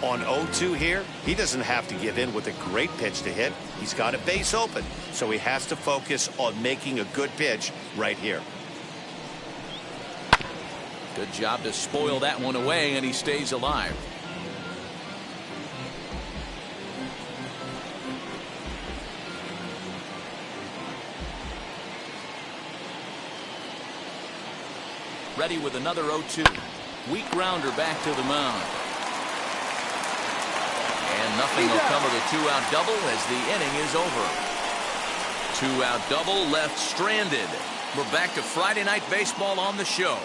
On 0-2 here, he doesn't have to give in with a great pitch to hit. He's got a base open, so he has to focus on making a good pitch right here. Good job to spoil that one away, and he stays alive. ready with another 0-2. Weak grounder back to the mound. And nothing will come of the 2-out double as the inning is over. 2-out double left stranded. We're back to Friday Night Baseball on the show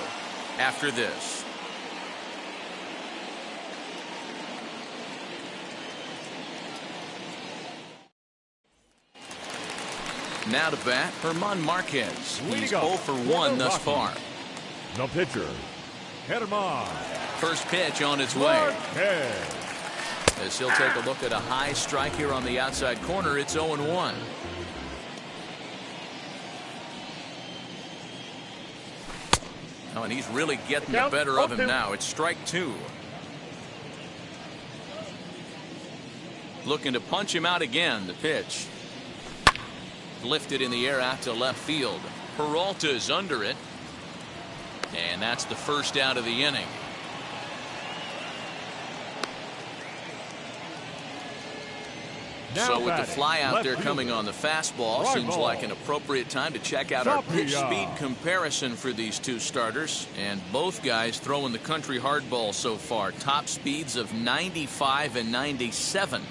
after this. Now to bat, German Marquez. He's 0 for 1 thus far. The pitcher, German. First pitch on its way. As he'll take a look at a high strike here on the outside corner, it's 0-1. Oh, and he's really getting the better of him now. It's strike 2. Looking to punch him out again. The pitch. Lifted in the air out to left field. Peralta's under it. And that's the first out of the inning. So with the fly out there coming on the fastball, seems like an appropriate time to check out our pitch speed comparison for these two starters. And both guys throwing the country hardball so far. Top speeds of 95 and 97.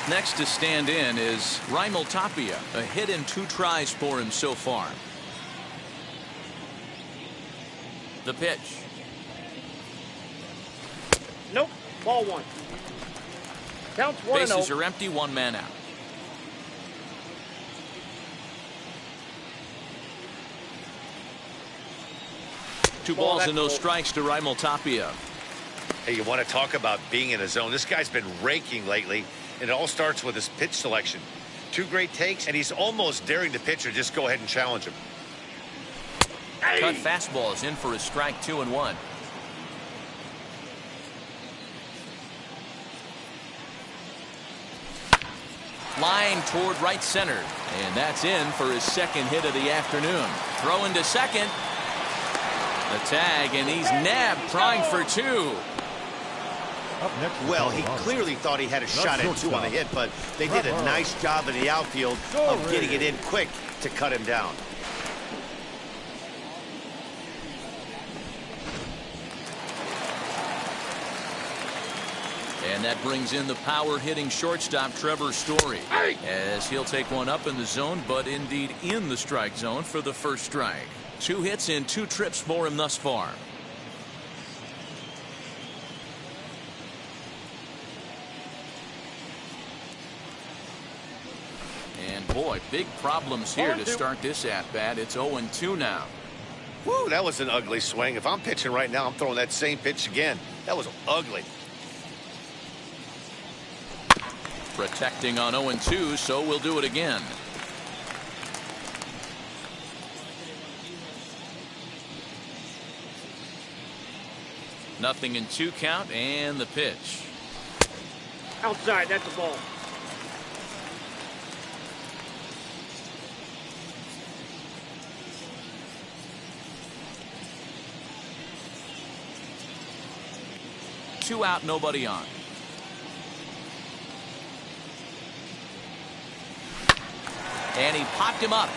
Next to stand in is Raimel Tapia. A hit in 2 tries for him so far. The pitch. Nope. Ball 1. Counts 1-0. Bases are empty. 1 man out. Two balls and no strikes to Raimel Tapia. Hey, you want to talk about being in a zone? This guy's been raking lately, and it all starts with his pitch selection. 2 great takes, and he's almost daring the pitcher just go ahead and challenge him. Cut fastball is in for a strike. 2-1. Line toward right center, and that's in for his second hit of the afternoon. Throw into second. The tag, and he's nabbed, trying for 2. Well, he clearly thought he had a shot at 2 on the hit, but they did a nice job in the outfield of getting it in quick to cut him down. And that brings in the power-hitting shortstop Trevor Story, as he'll take one up in the zone, but indeed in the strike zone for the first strike. 2 hits in 2 trips for him thus far. And boy, big problems here to start this at-bat. It's 0-2 now. Woo, that was an ugly swing. If I'm pitching right now, I'm throwing that same pitch again. That was ugly. Protecting on 0-2, so we'll do it again. Nothing in 2 count, and the pitch. Outside, that's a ball. Two out, nobody on. And he popped him up.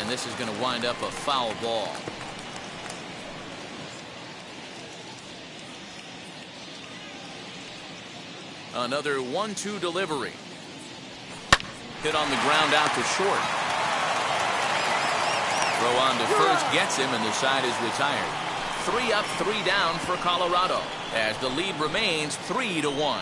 And this is going to wind up a foul ball. Another 1-2 delivery. Hit on the ground out to short. Throw on to first gets him, and the side is retired. 3 up, 3 down for Colorado, as the lead remains 3-1.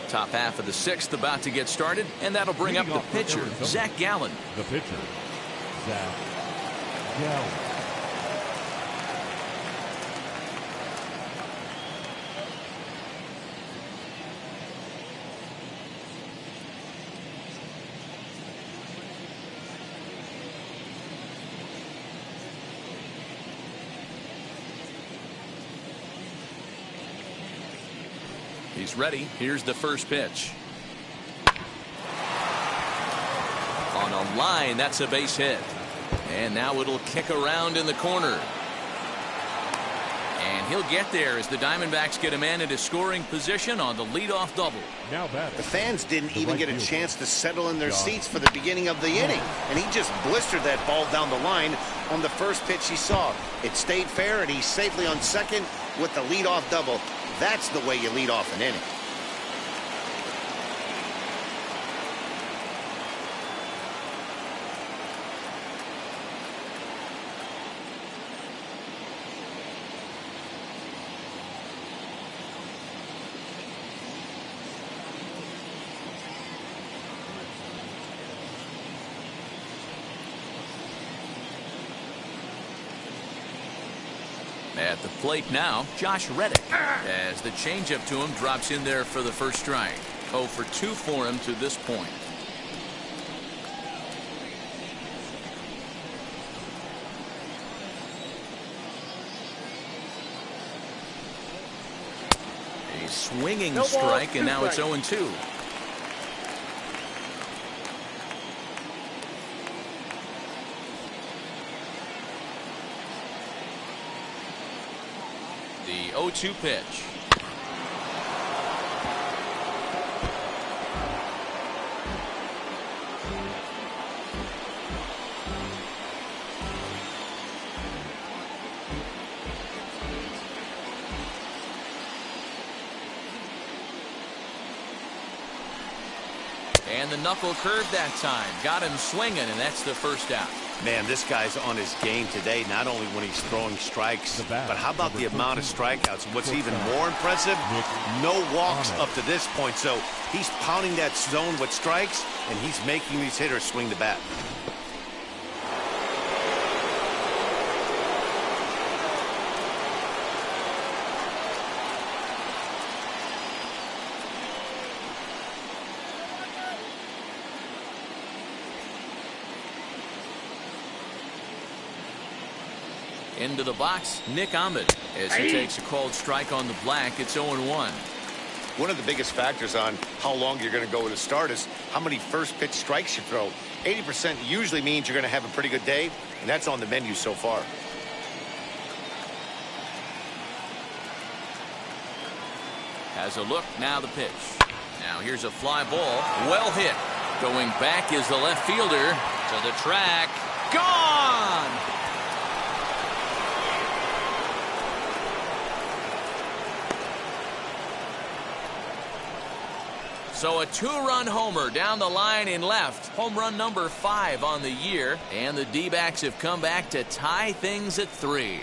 Top half of the 6th about to get started, and that'll bring up the pitcher, Zach Gallen. The pitcher, Zach Gallen. He's ready. Here's the first pitch. On a line, that's a base hit. And now it'll kick around in the corner. And And he'll get there as the Diamondbacks get a man into scoring position on the leadoff double. Now batting. The fans didn't The even right get a fielder, chance to settle in their Josh. seats for the beginning of the inning. And he just blistered that ball down the line on the first pitch he saw. It stayed fair, and he's safely on second with the leadoff double. That's the way you lead off an inning. At the plate now, Josh Reddick, as the changeup to him drops in there for the first strike. 0 for 2 for him to this point. A swinging strike, and now it's 0-2. The 0-2 pitch. And the knuckle curve that time. Got him swinging, and that's the first out. Man, this guy's on his game today, not only when he's throwing strikes, but how about the amount of strikeouts? What's even more impressive, no walks up to this point. So he's pounding that zone with strikes, and he's making these hitters swing the bat. Into the box, Nick Ahmed, as he takes a called strike on the black. It's 0-1. One of the biggest factors on how long you're going to go with a start is how many first pitch strikes you throw. 80% usually means you're going to have a pretty good day, and that's on the menu so far. Has a look, now the pitch. Now here's a fly ball, well hit. Going back is the left fielder to the track. Gone! So a 2-run homer down the line in left. Home run number 5 on the year. And the D-backs have come back to tie things at 3.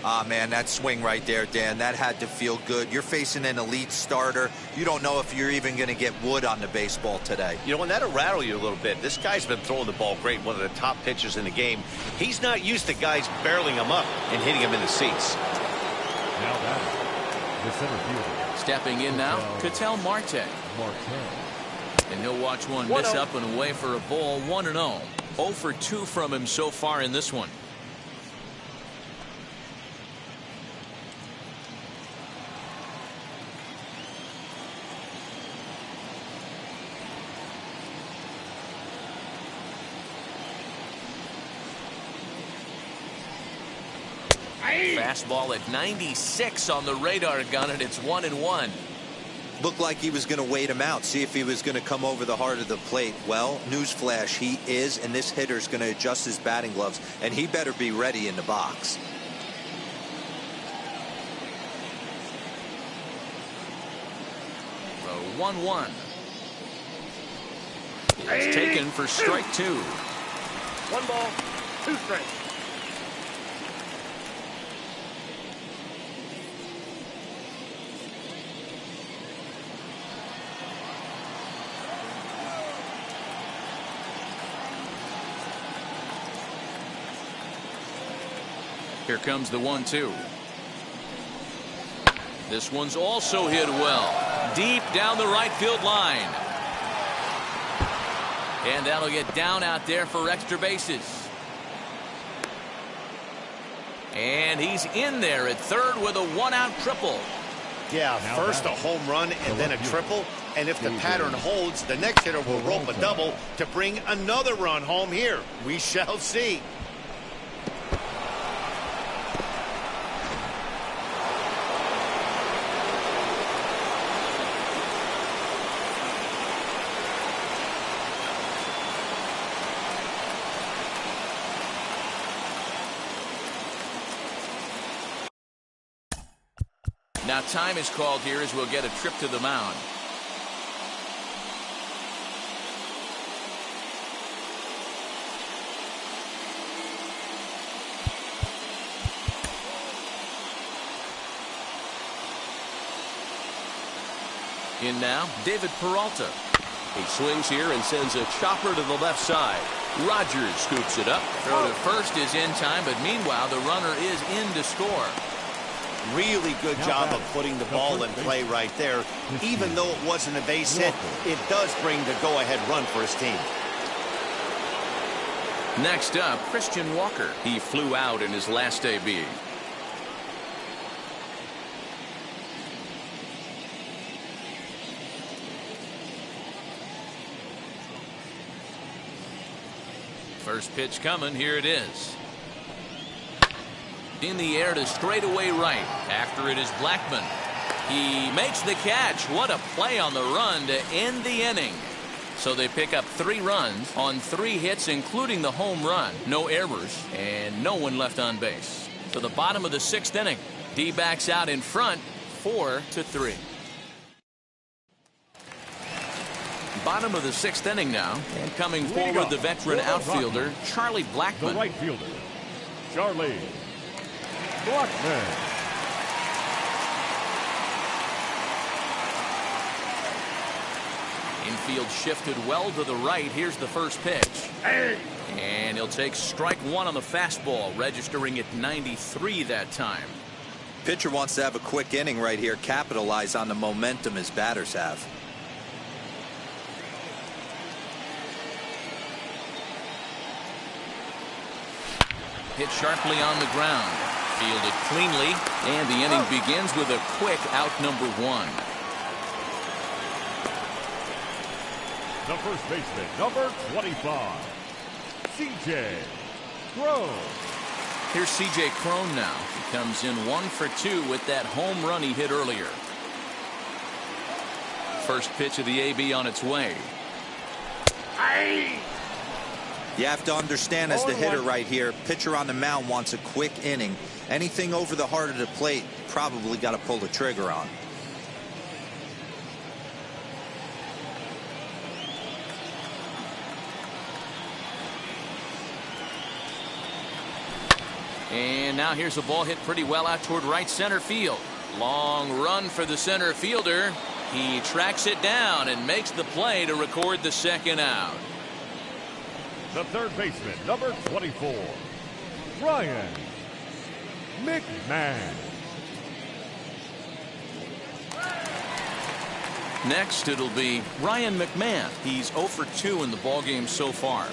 Ah, man, that swing right there, Dan, that had to feel good. You're facing an elite starter. You don't know if you're even going to get wood on the baseball today. You know, and that'll rattle you a little bit. This guy's been throwing the ball great, one of the top pitchers in the game. He's not used to guys barreling him up and hitting him in the seats. Now batting. The center fielder. Stepping in now, Ketel Marte. And he'll watch one miss up and away for a ball. 1-0. 0 for 2 from him so far in this one. Fastball at 96 on the radar gun, and it's 1-1. Looked like he was going to wait him out, see if he was going to come over the heart of the plate. Well, newsflash, he is, and this hitter's going to adjust his batting gloves, and he better be ready in the box. So 1-1. It's taken for strike 2. 1 ball, 2 strikes. Here comes the 1-2. This one's also hit well. Deep down the right field line. And that'll get down out there for extra bases. And he's in there at third with a 1-out triple. Yeah, first a home run and then a triple. And if the pattern holds, the next hitter will rope a double to bring another run home here. We shall see. Now time is called here as we'll get a trip to the mound. In now, David Peralta. He swings here and sends a chopper to the left side. Rogers scoops it up. Throw to first is in time, but meanwhile the runner is in to score. Really good job of putting the ball in play right there. Even though it wasn't a base hit, it does bring the go-ahead run for his team. Next up, Christian Walker. He flew out in his last AB. First pitch coming. Here it is. In the air to straightaway right. After it is Blackman. He makes the catch. What a play on the run to end the inning. So they pick up 3 runs on 3 hits, including the home run. No errors and no one left on base. To the bottom of the 6th inning. D-backs out in front, 4-3. Bottom of the 6th inning now, and coming forward the veteran outfielder Charlie Blackman. The right fielder, Charlie Blackman. Infield shifted well to the right. Here's the first pitch. And he'll take strike 1 on the fastball, registering at 93 that time. Pitcher wants to have a quick inning right here, capitalize on the momentum his batters have. Hit sharply on the ground. Fielded cleanly. And the inning begins with a quick out number 1. The first baseman, number 25, C.J. Crone. Here's C.J. Crone now. He comes in 1 for 2 with that home run he hit earlier. First pitch of the AB on its way. You have to understand, as the hitter right here, pitcher on the mound wants a quick inning. Anything over the heart of the plate, probably got to pull the trigger on. And now here's a ball hit pretty well out toward right center field. Long run for the center fielder. He tracks it down and makes the play to record the 2nd out. The third baseman, number 24, Ryan McMahon. Next, it'll be Ryan McMahon. He's 0 for 2 in the ballgame so far.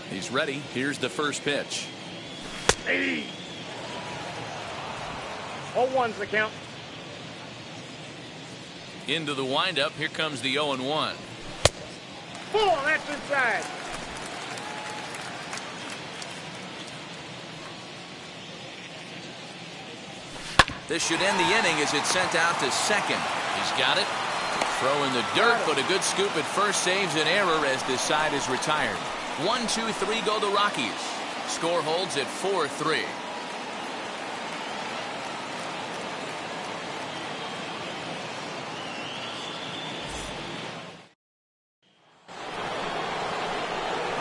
He's ready. Here's the first pitch. 0-1's the count. Into the windup. Here comes the 0-1. Full, that's inside. This should end the inning as it's sent out to second. He's got it. Throw in the dirt, but a good scoop at first saves an error as this side is retired. 1, 2, 3 go the Rockies. Score holds at 4-3.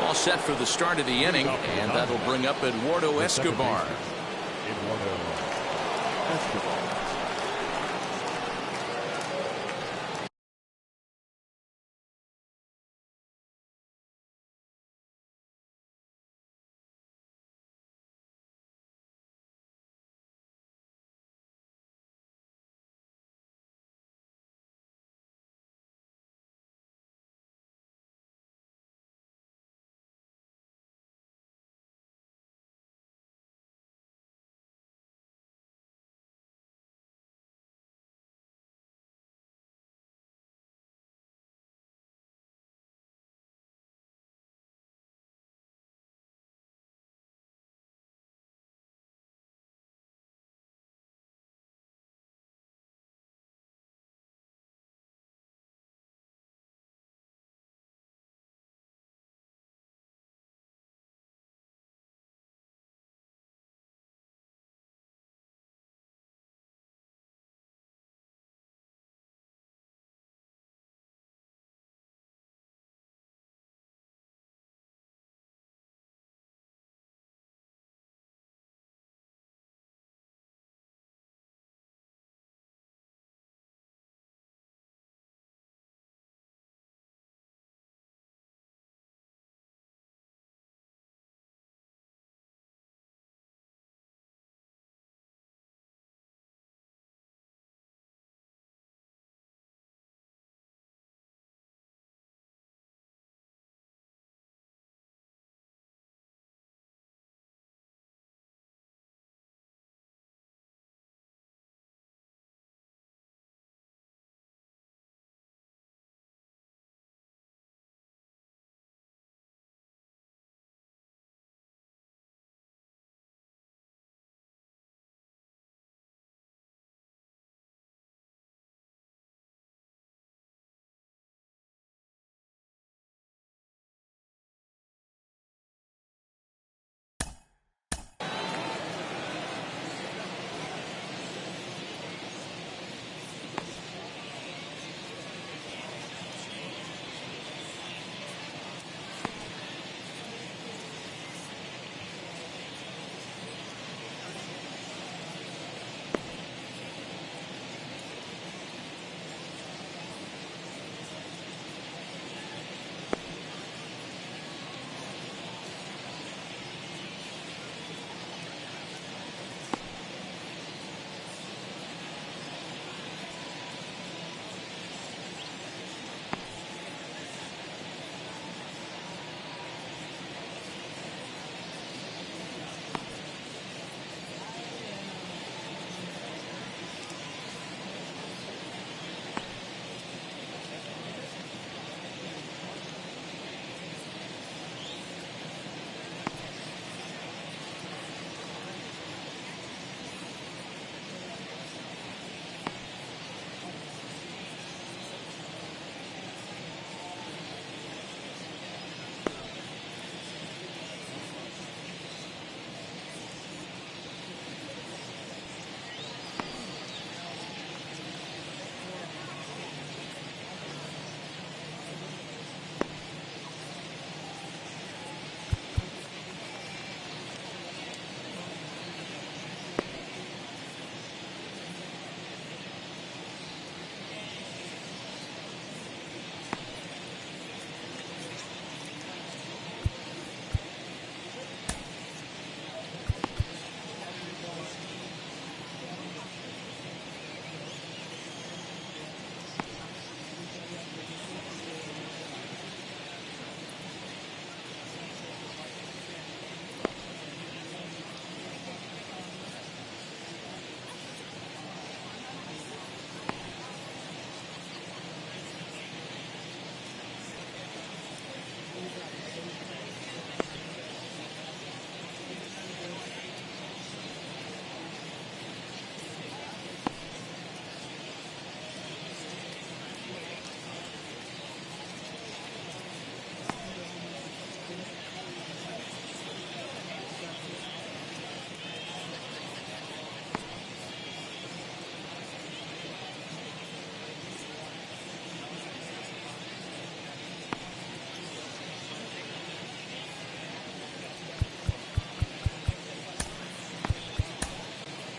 All set for the start of the inning, and that'll bring up Eduardo Escobar. Eduardo Escobar.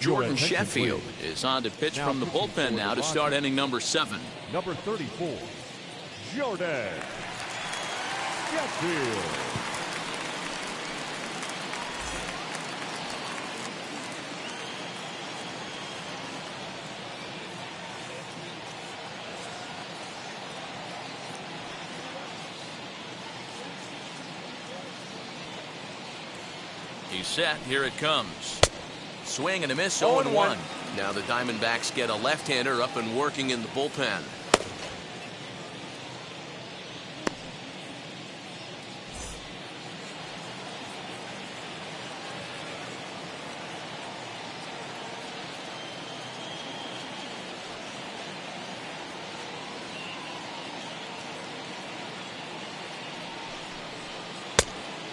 Jordan Sheffield is on to pitch from the bullpen now to start inning number 7. Number 34, Jordan Sheffield. He's set. Here it comes. Swing and a miss, 0-1. Now the Diamondbacks get a left-hander up and working in the bullpen.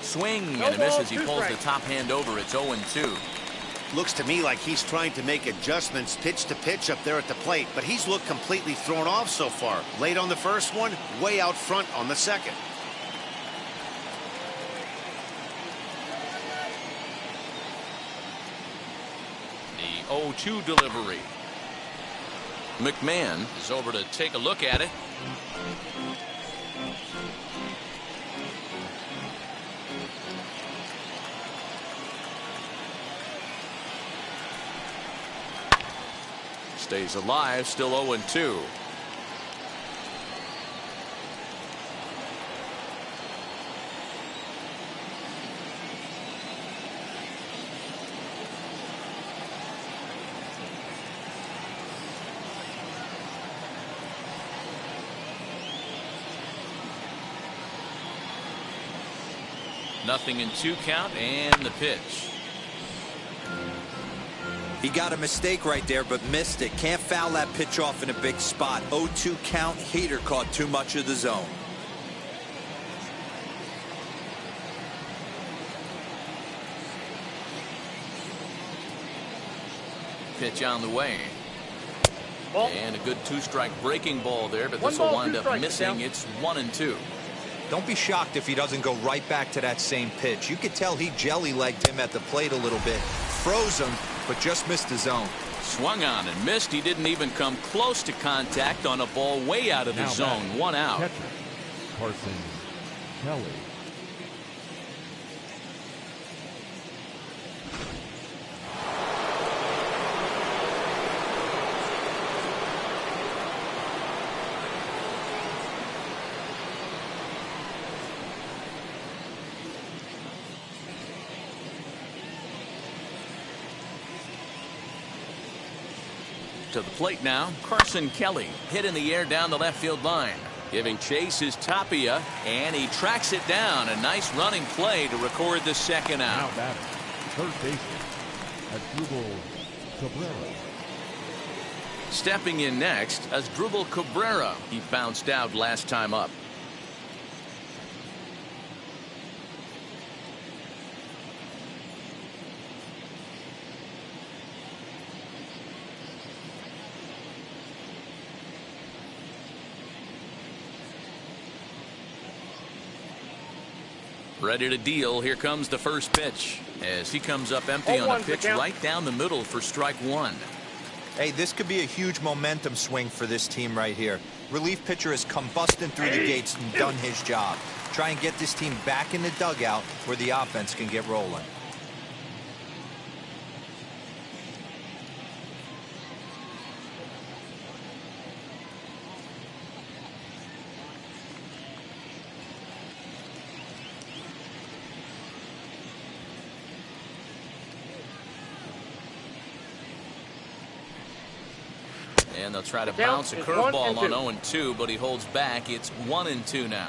Swing and a miss as he pulls the top hand over. It's 0-2. Looks to me like he's trying to make adjustments pitch to pitch up there at the plate, but he's looked completely thrown off so far. Late on the first one, way out front on the second. The 0-2 delivery. McMahon is over to take a look at it. Stays alive, still 0-2. Nothing in 2 count and the pitch. He got a mistake right there, but missed it. Can't foul that pitch off in a big spot. 0-2 count. Heater caught too much of the zone. Pitch on the way. And a good 2-strike breaking ball there, but this will wind up missing. It's 1-2. Don't be shocked if he doesn't go right back to that same pitch. You could tell he jelly-legged him at the plate a little bit. Froze him, but just missed the zone. Swung on and missed. He didn't even come close to contact on a ball way out of the zone. 1 out. Catcher, Carson Kelly. To the plate now, Carson Kelly hit in the air down the left field line. Giving chase is Tapia, and he tracks it down. A nice running play to record the second out. Now batter, third baseman, Asdrubal Cabrera. Stepping in next, Asdrubal Cabrera. He bounced out last time up. Ready to deal. Here comes the first pitch as he comes up empty on a pitch right down the middle for strike 1. Hey, this could be a huge momentum swing for this team right here. Relief pitcher has come busting through the gates and done his job. Try and get this team back in the dugout where the offense can get rolling. And they'll try to bounce a curveball on 0-2, but he holds back. It's 1-2 now.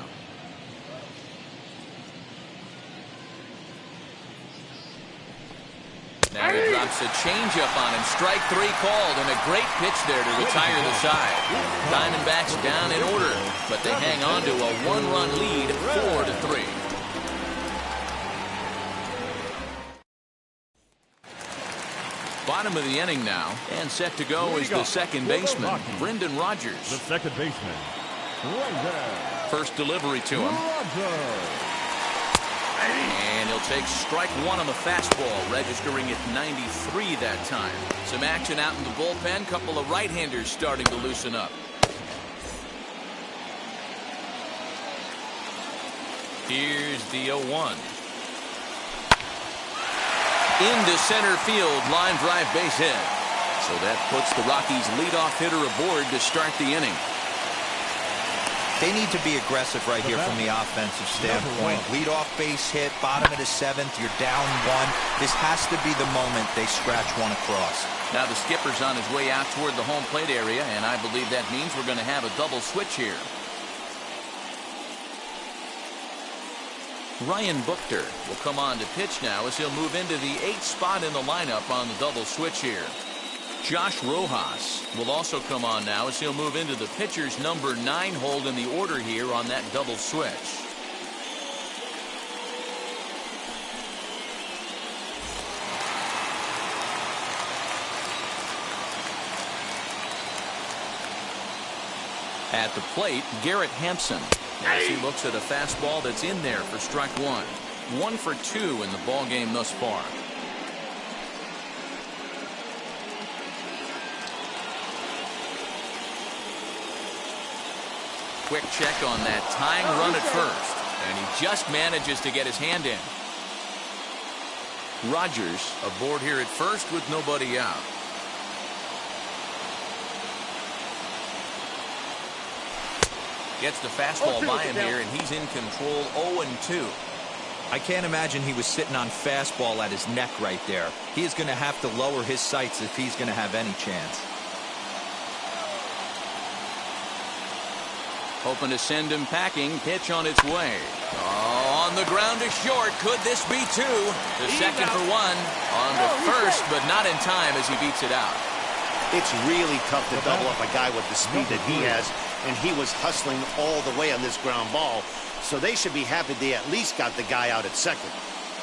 Now he drops a changeup on him. Strike 3 called, and a great pitch there to retire the side. Diamondbacks down in order, but they hang on to a 1-run lead, 4-3. Bottom of the inning now, and set to go is the second baseman, Brendan Rodgers. The second baseman, First delivery to him. And he'll take strike one on the fastball, registering at 93 that time. Some action out in the bullpen. Couple of right-handers starting to loosen up. Here's the 0-1. Into center field, line drive base hit. So that puts the Rockies leadoff hitter aboard to start the inning. They need to be aggressive right here from the offensive standpoint. Leadoff base hit, bottom of the seventh, you're down one. This has to be the moment they scratch one across. Now the skipper's on his way out toward the home plate area, and I believe that means we're going to have a double switch here. Ryan Buchter will come on to pitch now as he'll move into the 8th spot in the lineup on the double switch here. Josh Rojas will also come on now as he'll move into the pitcher's number 9 hold in the order here on that double switch. At the plate, Garrett Hampson, as he looks at a fastball that's in there for strike one. 1 for 2 in the ball game thus far. Quick check on that tying run at first, and he just manages to get his hand in. Rogers aboard here at first with nobody out. Gets the fastball by him here, and he's in control. 0-2. I can't imagine he was sitting on fastball at his neck right there. He is going to have to lower his sights if he's going to have any chance. Hoping to send him packing. Pitch on its way. Oh, on the ground to short. Could this be 2? The second for 1. On to first, but not in time as he beats it out. It's really tough to double up a guy with the speed that he has, and he was hustling all the way on this ground ball, so they should be happy they at least got the guy out at second.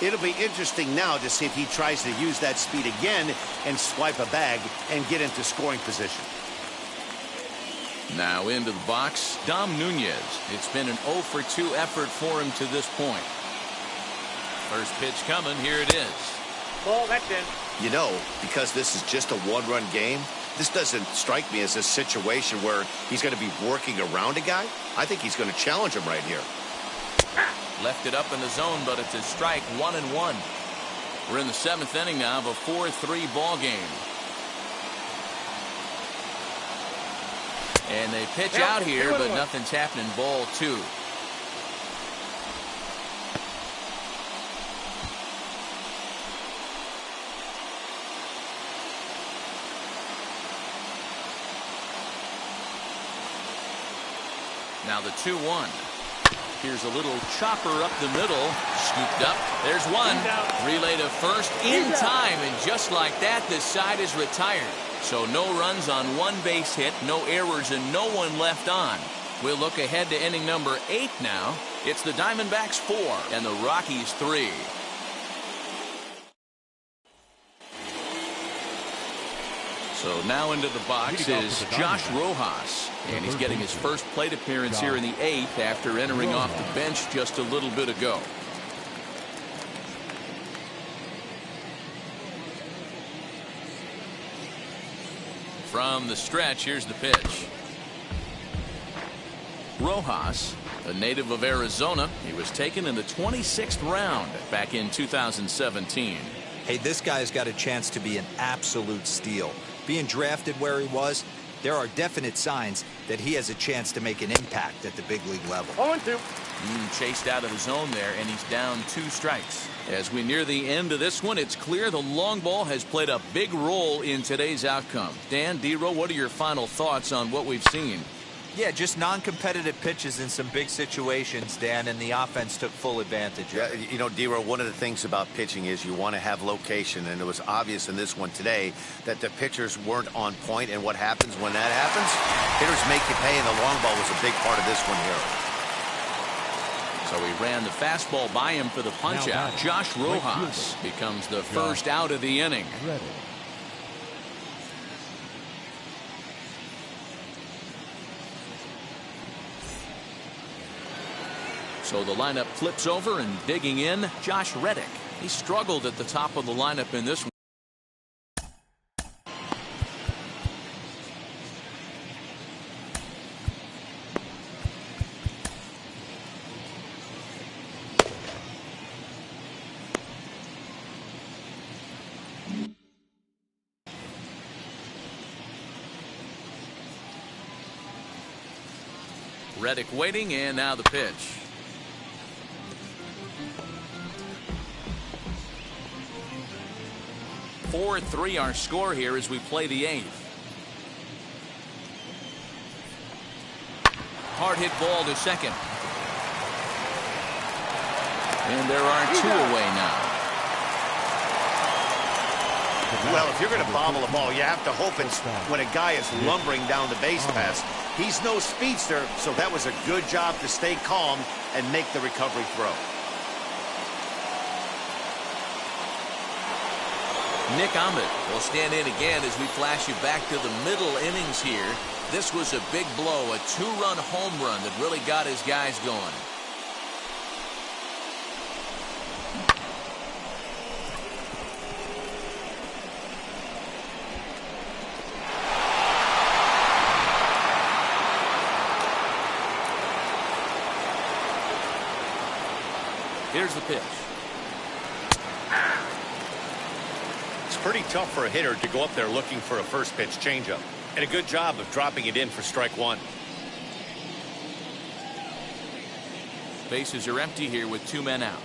It'll be interesting now to see if he tries to use that speed again and swipe a bag and get into scoring position. Now into the box, Dom Nunez. It's been an 0 for 2 effort for him to this point. First pitch coming. Here it is. Ball, that's in. You know, because this is just a one-run game, this doesn't strike me as a situation where he's going to be working around a guy. I think he's going to challenge him right here. Left it up in the zone, but it's a strike. 1-1. We're in the 7th inning now of a 4-3 ball game. And they pitch out here, but nothing's happening. Ball 2. Now the 2-1. Here's a little chopper up the middle. Scooped up. There's one. Relay to first in time. And just like that, this side is retired. So no runs on one base hit, no errors, and no one left on. We'll look ahead to inning number 8 now. It's the Diamondbacks 4 and the Rockies 3. So now into the box is Josh Rojas, and he's getting his first plate appearance here in the 8th after entering off the bench just a little bit ago. From the stretch, here's the pitch. Rojas, a native of Arizona, he was taken in the 26th round back in 2017. Hey, this guy's got a chance to be an absolute steal. Being drafted where he was, there are definite signs that he has a chance to make an impact at the big league level. 0-2. Chased out of the zone there, and he's down 2 strikes. As we near the end of this one, it's clear the long ball has played a big role in today's outcome. Dan, D-Row, what are your final thoughts on what we've seen? Yeah, just non-competitive pitches in some big situations, Dan, and the offense took full advantage. Yeah, you know, D-Row, one of the things about pitching is you want to have location, and it was obvious in this one today that the pitchers weren't on point, and what happens when that happens? Hitters make you pay, and the long ball was a big part of this one here. So he ran the fastball by him for the punch-out. Josh Rojas becomes the first out of the inning. So the lineup flips over, and digging in, Josh Reddick. He struggled at the top of the lineup in this one. Reddick waiting, and now the pitch. Four-3 our score here as we play the 8th. Hard hit ball to second. And there are 2 away now. Well, if you're going to bobble a ball, you have to hope it's when a guy is lumbering down the base pass. He's no speedster, so that was a good job to stay calm and make the recovery throw. Nick Ahmed will stand in again as we flash you back to the middle innings here. This was a big blow, a 2-run home run that really got his guys going. Here's the pitch. It's pretty tough for a hitter to go up there looking for a first pitch changeup. And a good job of dropping it in for strike 1. Bases are empty here with 2 men out.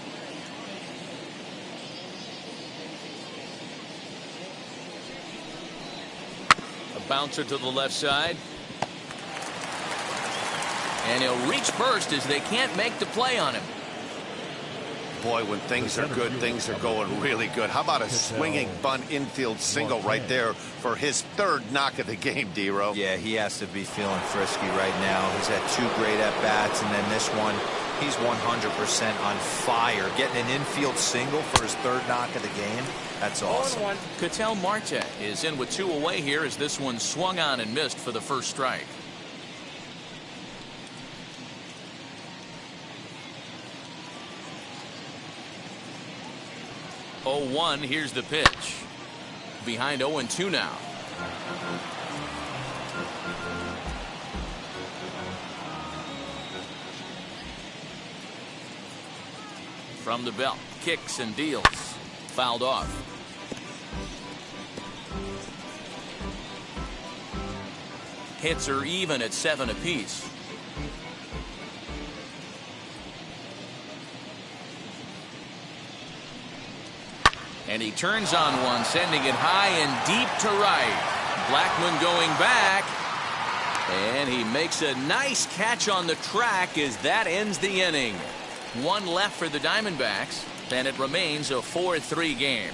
A bouncer to the left side. And he'll reach first as they can't make the play on him. Boy, when things are good, things are going really good. How about a swinging bunt infield single right there for his 3rd knock of the game, D-Row? Yeah, he has to be feeling frisky right now. He's had 2 great at-bats, and then this one, he's 100% on fire. Getting an infield single for his 3rd knock of the game, that's awesome. Ketel Marte is in with 2 away here as this one swung on and missed for the first strike. Oh, 1, here's the pitch. Behind 0-2 now. From the belt, kicks and deals. Fouled off. Hits are even at 7 apiece. And he turns on one, sending it high and deep to right. Blackmon going back. And he makes a nice catch on the track as that ends the inning. 1 left for the Diamondbacks, and it remains a 4-3 game.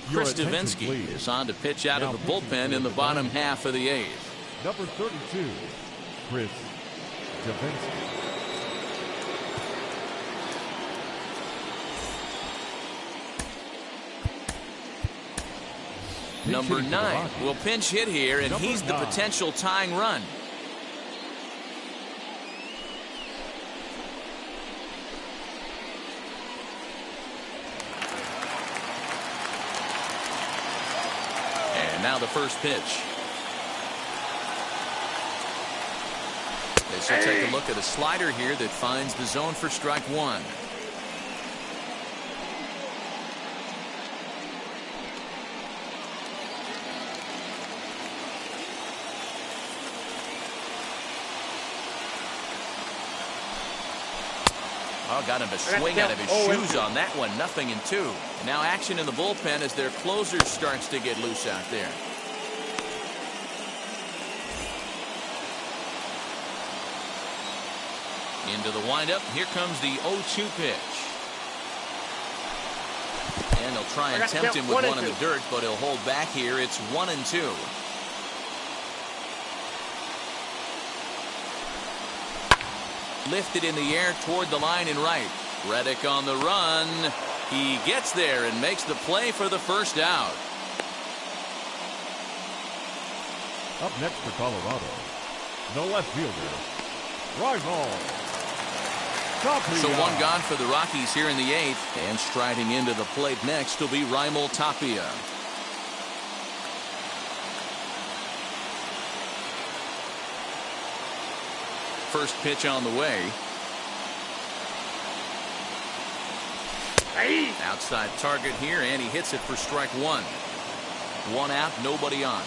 Chris Davinsky is on to pitch out of the bullpen in the bottom half of the 8th. Number 32, Chris Davinsky. Number 9 will pinch hit here, and he's the potential tying run. And now the first pitch. This will take a look at a slider here that finds the zone for strike 1. Oh, got him to swing out of his shoes on that one. 0-2. And now action in the bullpen as their closer starts to get loose out there. Into the windup. Here comes the 0-2 pitch. And they'll try and tempt him with one in the dirt, but he'll hold back here. It's 1-2. Lifted in the air toward the line and right. Reddick on the run. He gets there and makes the play for the first out. Up next for Colorado, the left fielder, Rival. So one gone for the Rockies here in the 8th, and striding into the plate next will be Raimel Tapia. First pitch on the way. Outside target here, and he hits it for strike one. One out, nobody on.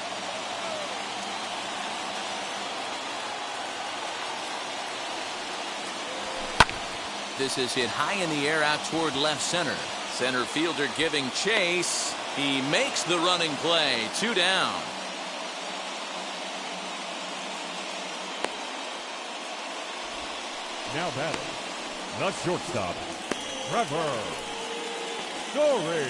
This is hit high in the air out toward left center. Center fielder giving chase. He makes the running play. 2 down. Now batting, the shortstop, Trevor Story.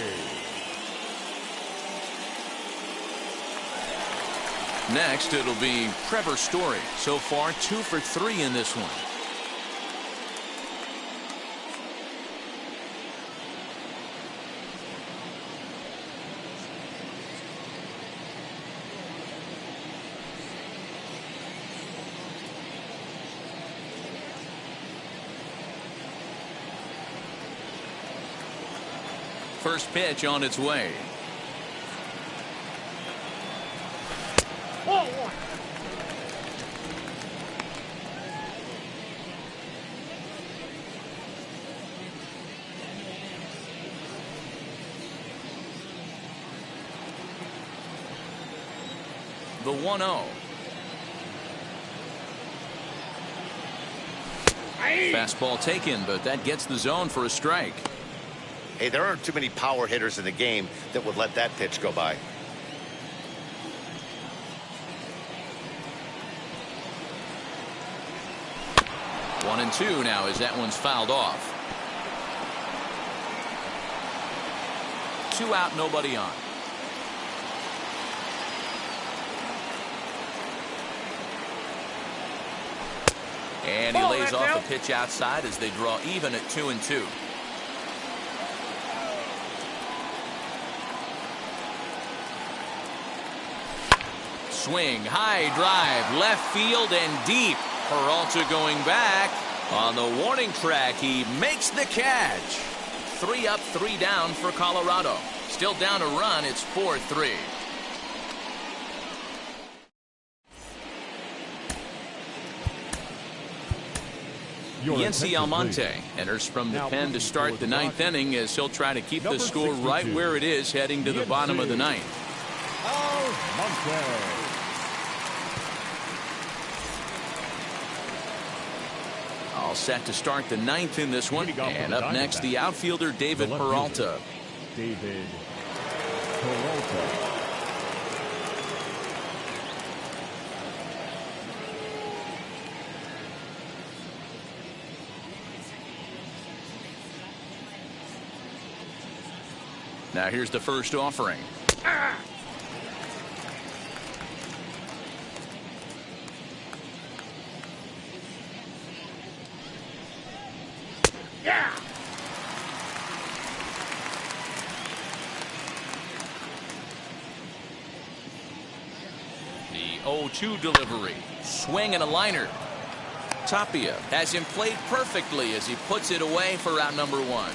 Next, it'll be Trevor Story. So far, 2 for 3 in this one. First pitch on its way. The 1-0. Fastball taken, but that gets the zone for a strike. Hey, there aren't too many power hitters in the game that would let that pitch go by. One and two now as that one's fouled off. 2 out, nobody on. And he lays off a pitch outside as they draw even at 2 and 2. Swing, high drive, left field and deep. Peralta going back. On the warning track, he makes the catch. 3 up, 3 down for Colorado. Still down a run, it's 4-3. Yency Almonte enters from the pen to start the 9th inning as he'll try to keep the score right where it is heading to the bottom of the 9th. Almonte. All set to start the 9th in this one. And up next, the outfielder David Peralta. David Peralta. Now here's the first offering. The 0-2 delivery. Swing and a liner. Tapia has him played perfectly as he puts it away for out number 1.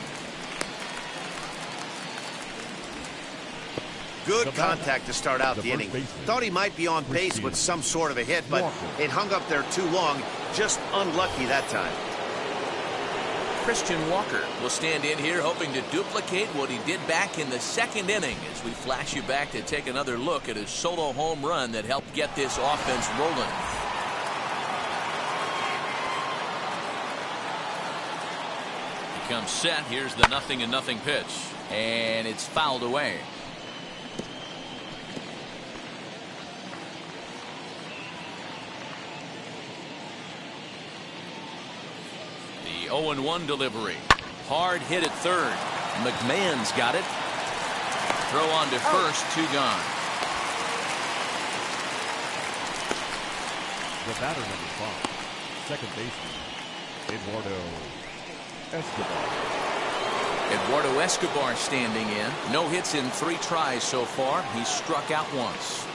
Good contact to start out the inning. Thought he might be on base with some sort of a hit, but it hung up there too long. Just unlucky that time. Christian Walker will stand in here hoping to duplicate what he did back in the 2nd inning as we flash you back to take another look at his solo home run that helped get this offense rolling. He comes set. Here's the 0-0 pitch, and it's fouled away. The 0-1 delivery. Hard hit at third. McMahon's got it. Throw on to first, 2 gone. The batter number 5, second baseman, Eduardo Escobar. Eduardo Escobar standing in. No hits in 3 tries so far. He's struck out once.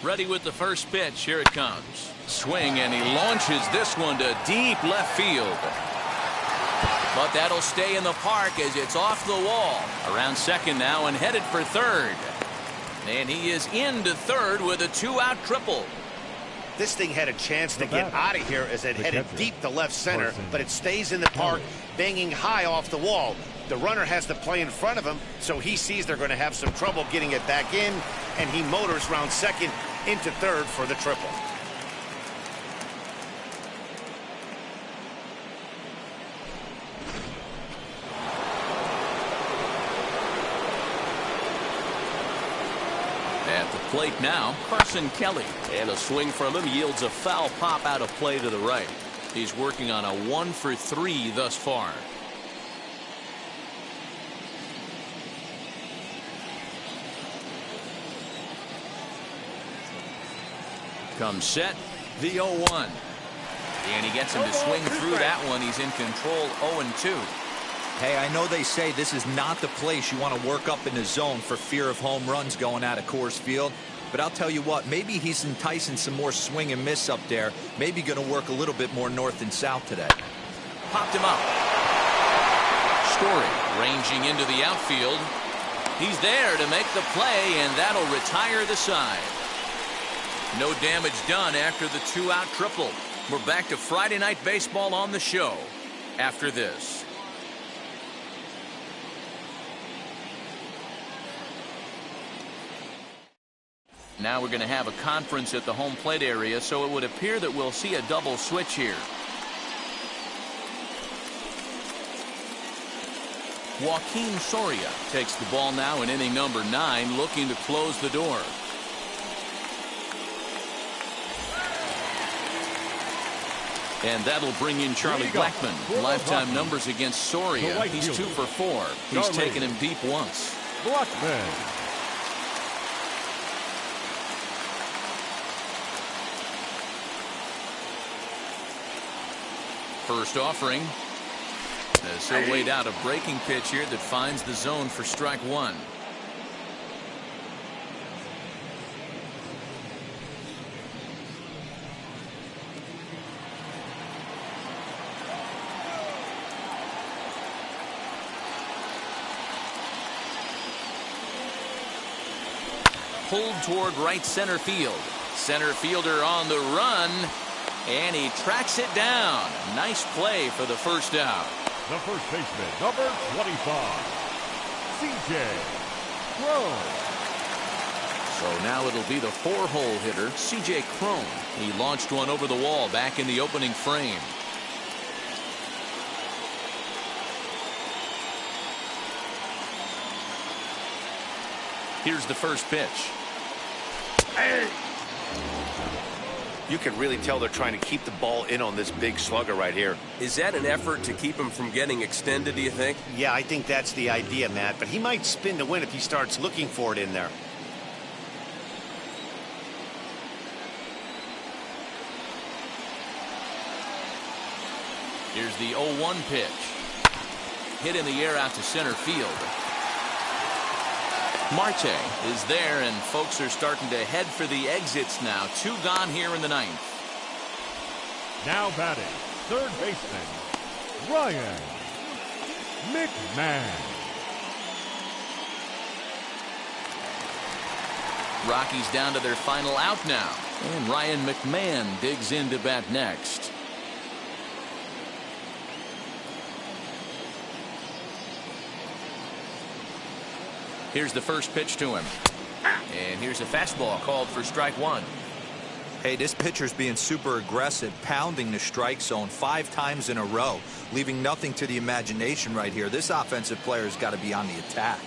Ready with the first pitch. Here it comes. Swing, and he launches this one to deep left field. But that'll stay in the park as it's off the wall. Around second now and headed for third. And he is into third with a 2-out triple. This thing had a chance to get out of here as it headed deep to left center, but it stays in the park, banging high off the wall. The runner has to play in front of him, so he sees they're going to have some trouble getting it back in, and he motors round second into third for the triple. At the plate now, Carson Kelly. And a swing from him yields a foul pop out of play to the right. He's working on a 1-for-3 thus far. Comes set, the 0-1. And he gets him to swing through that one. He's in control, 0-2. Hey, I know they say this is not the place you want to work up in the zone for fear of home runs going out of Coors Field. But I'll tell you what, maybe he's enticing some more swing and miss up there. Maybe going to work a little bit more north and south today. Popped him up. Story ranging into the outfield. He's there to make the play, and that'll retire the side. No damage done after the 2-out triple. We're back to Friday Night Baseball on the show after this. Now we're going to have a conference at the home plate area, so it would appear that we'll see a double switch here. Joaquin Soria takes the ball now in inning number 9, looking to close the door. And that'll bring in Charlie Blackmon. Lifetime numbers against Soria. He's 2 for 4. He's taken him deep once. Blackmon. First offering. As he'll wait out a breaking pitch here that finds the zone for strike 1. Pulled toward right center field. Center fielder on the run. And he tracks it down. Nice play for the first out. The first baseman, number 25, C.J. Crone. So now it'll be the 4-hole hitter, C.J. Crone. He launched one over the wall back in the opening frame. Here's the first pitch. Hey! You can really tell they're trying to keep the ball in on this big slugger right here. Is that an effort to keep him from getting extended, do you think? Yeah, I think that's the idea, Matt. But he might spin to win if he starts looking for it in there. Here's the 0-1 pitch. Hit in the air out to center field. Marte is there, and folks are starting to head for the exits now. 2 gone here in the 9th. Now batting, third baseman, Ryan McMahon. Rockies down to their final out now. And Ryan McMahon digs in to bat next. Here's the first pitch to him. And here's a fastball called for strike 1. Hey, this pitcher's being super aggressive, pounding the strike zone 5 times in a row, leaving nothing to the imagination right here. This offensive player's got to be on the attack.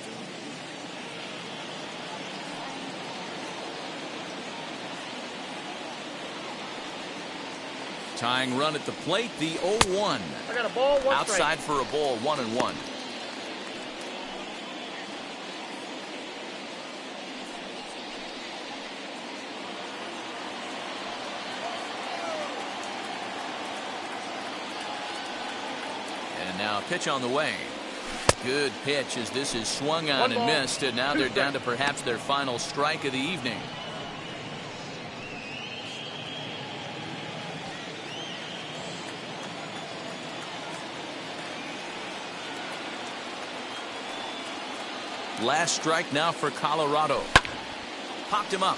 Tying run at the plate, the 0-1. I got a ball, 1 Outside strike. for a ball, 1-1. And now a pitch on the way. Good pitch as this is swung on and missed, and now they're down to perhaps their final strike of the evening. Last strike now for Colorado. Popped him up.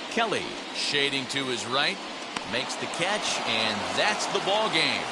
Kelly shading to his right. Makes the catch, and that's the ball game.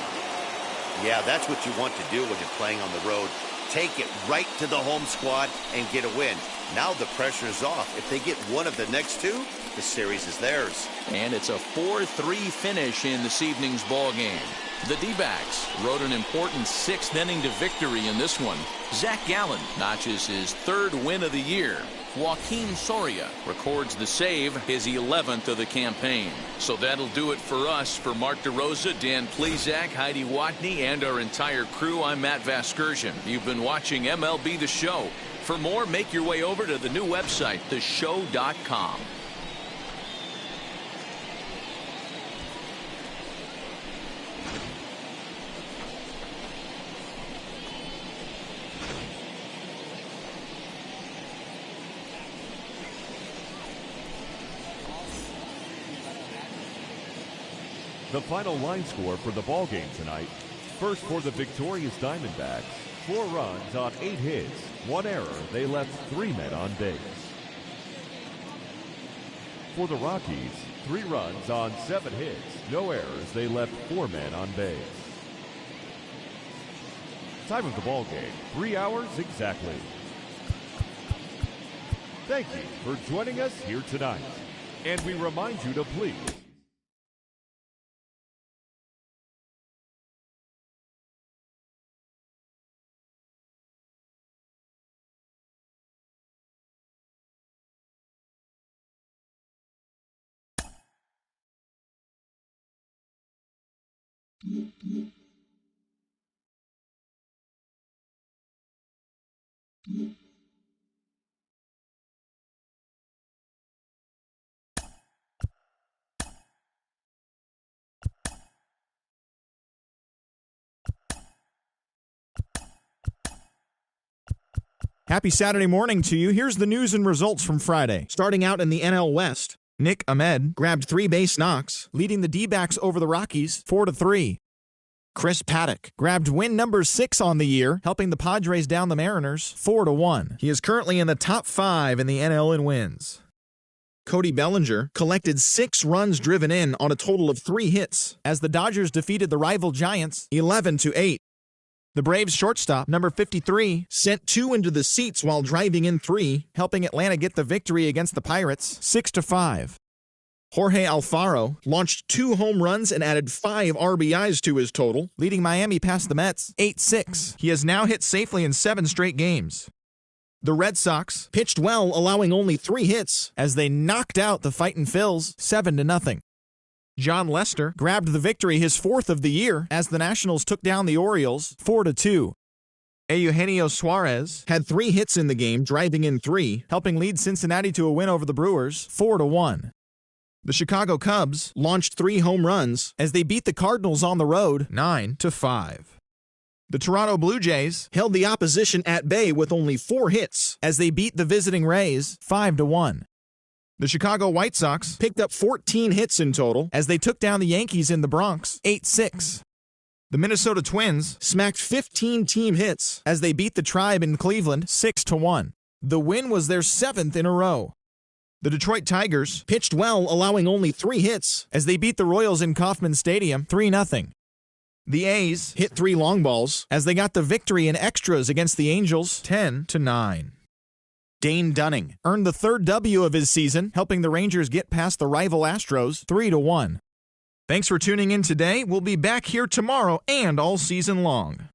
Yeah, that's what you want to do when you're playing on the road. Take it right to the home squad and get a win. Now the pressure is off. If they get one of the next two, the series is theirs. And it's a 4-3 finish in this evening's ball game. The D-backs rode an important 6th inning to victory in this one. Zach Gallen notches his 3rd win of the year. Joaquin Soria records the save, his 11th of the campaign. So that'll do it for us. For Mark DeRosa, Dan Plesac, Heidi Watney, and our entire crew, I'm Matt Vasgersian. You've been watching MLB The Show. For more, make your way over to the new website, theshow.com. The final line score for the ball game tonight. First for the victorious Diamondbacks, 4 runs on 8 hits, 1 error. They left 3 men on base. For the Rockies, 3 runs on 7 hits, no errors. They left 4 men on base. Time of the ball game, 3 hours exactly. Thank you for joining us here tonight. And we remind you to please Happy Saturday morning to you. Here's the news and results from Friday. Starting out in the NL West, Nick Ahmed grabbed 3 base knocks, leading the D-backs over the Rockies 4-3. Chris Paddock grabbed win number 6 on the year, helping the Padres down the Mariners 4-1. He is currently in the top 5 in the NL in wins. Cody Bellinger collected 6 runs driven in on a total of 3 hits as the Dodgers defeated the rival Giants 11-8. The Braves shortstop, number 53, sent 2 into the seats while driving in 3, helping Atlanta get the victory against the Pirates 6-5. Jorge Alfaro launched 2 home runs and added 5 RBIs to his total, leading Miami past the Mets 8-6. He has now hit safely in 7 straight games. The Red Sox pitched well, allowing only 3 hits as they knocked out the Fightin' Phils 7-0. John Lester grabbed the victory, his 4th of the year, as the Nationals took down the Orioles 4-2. Eugenio Suarez had 3 hits in the game, driving in 3, helping lead Cincinnati to a win over the Brewers 4-1. The Chicago Cubs launched 3 home runs as they beat the Cardinals on the road 9-5. The Toronto Blue Jays held the opposition at bay with only 4 hits as they beat the visiting Rays 5-1. The Chicago White Sox picked up 14 hits in total as they took down the Yankees in the Bronx 8-6. The Minnesota Twins smacked 15 team hits as they beat the Tribe in Cleveland 6-1. The win was their 7th in a row. The Detroit Tigers pitched well, allowing only 3 hits as they beat the Royals in Kauffman Stadium 3-0. The A's hit 3 long balls as they got the victory in extras against the Angels 10-9. Dane Dunning earned the 3rd W of his season, helping the Rangers get past the rival Astros 3-1. Thanks for tuning in today. We'll be back here tomorrow and all season long.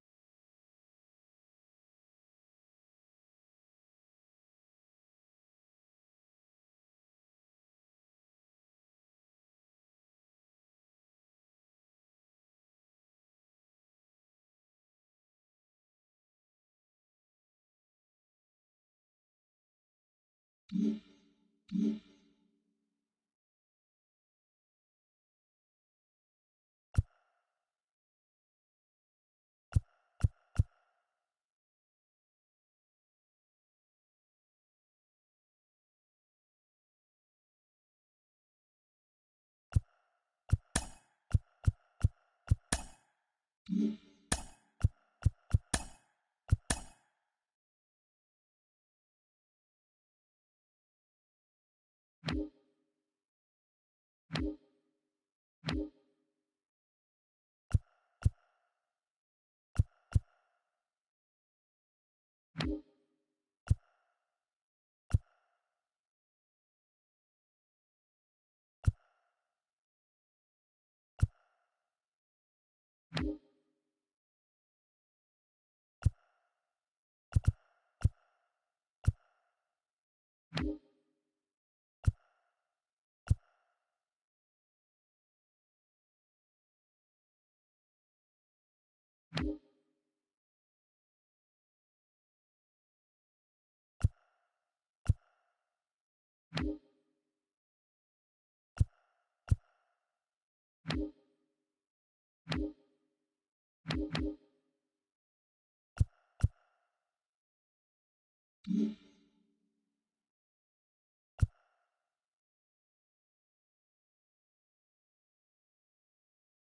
you.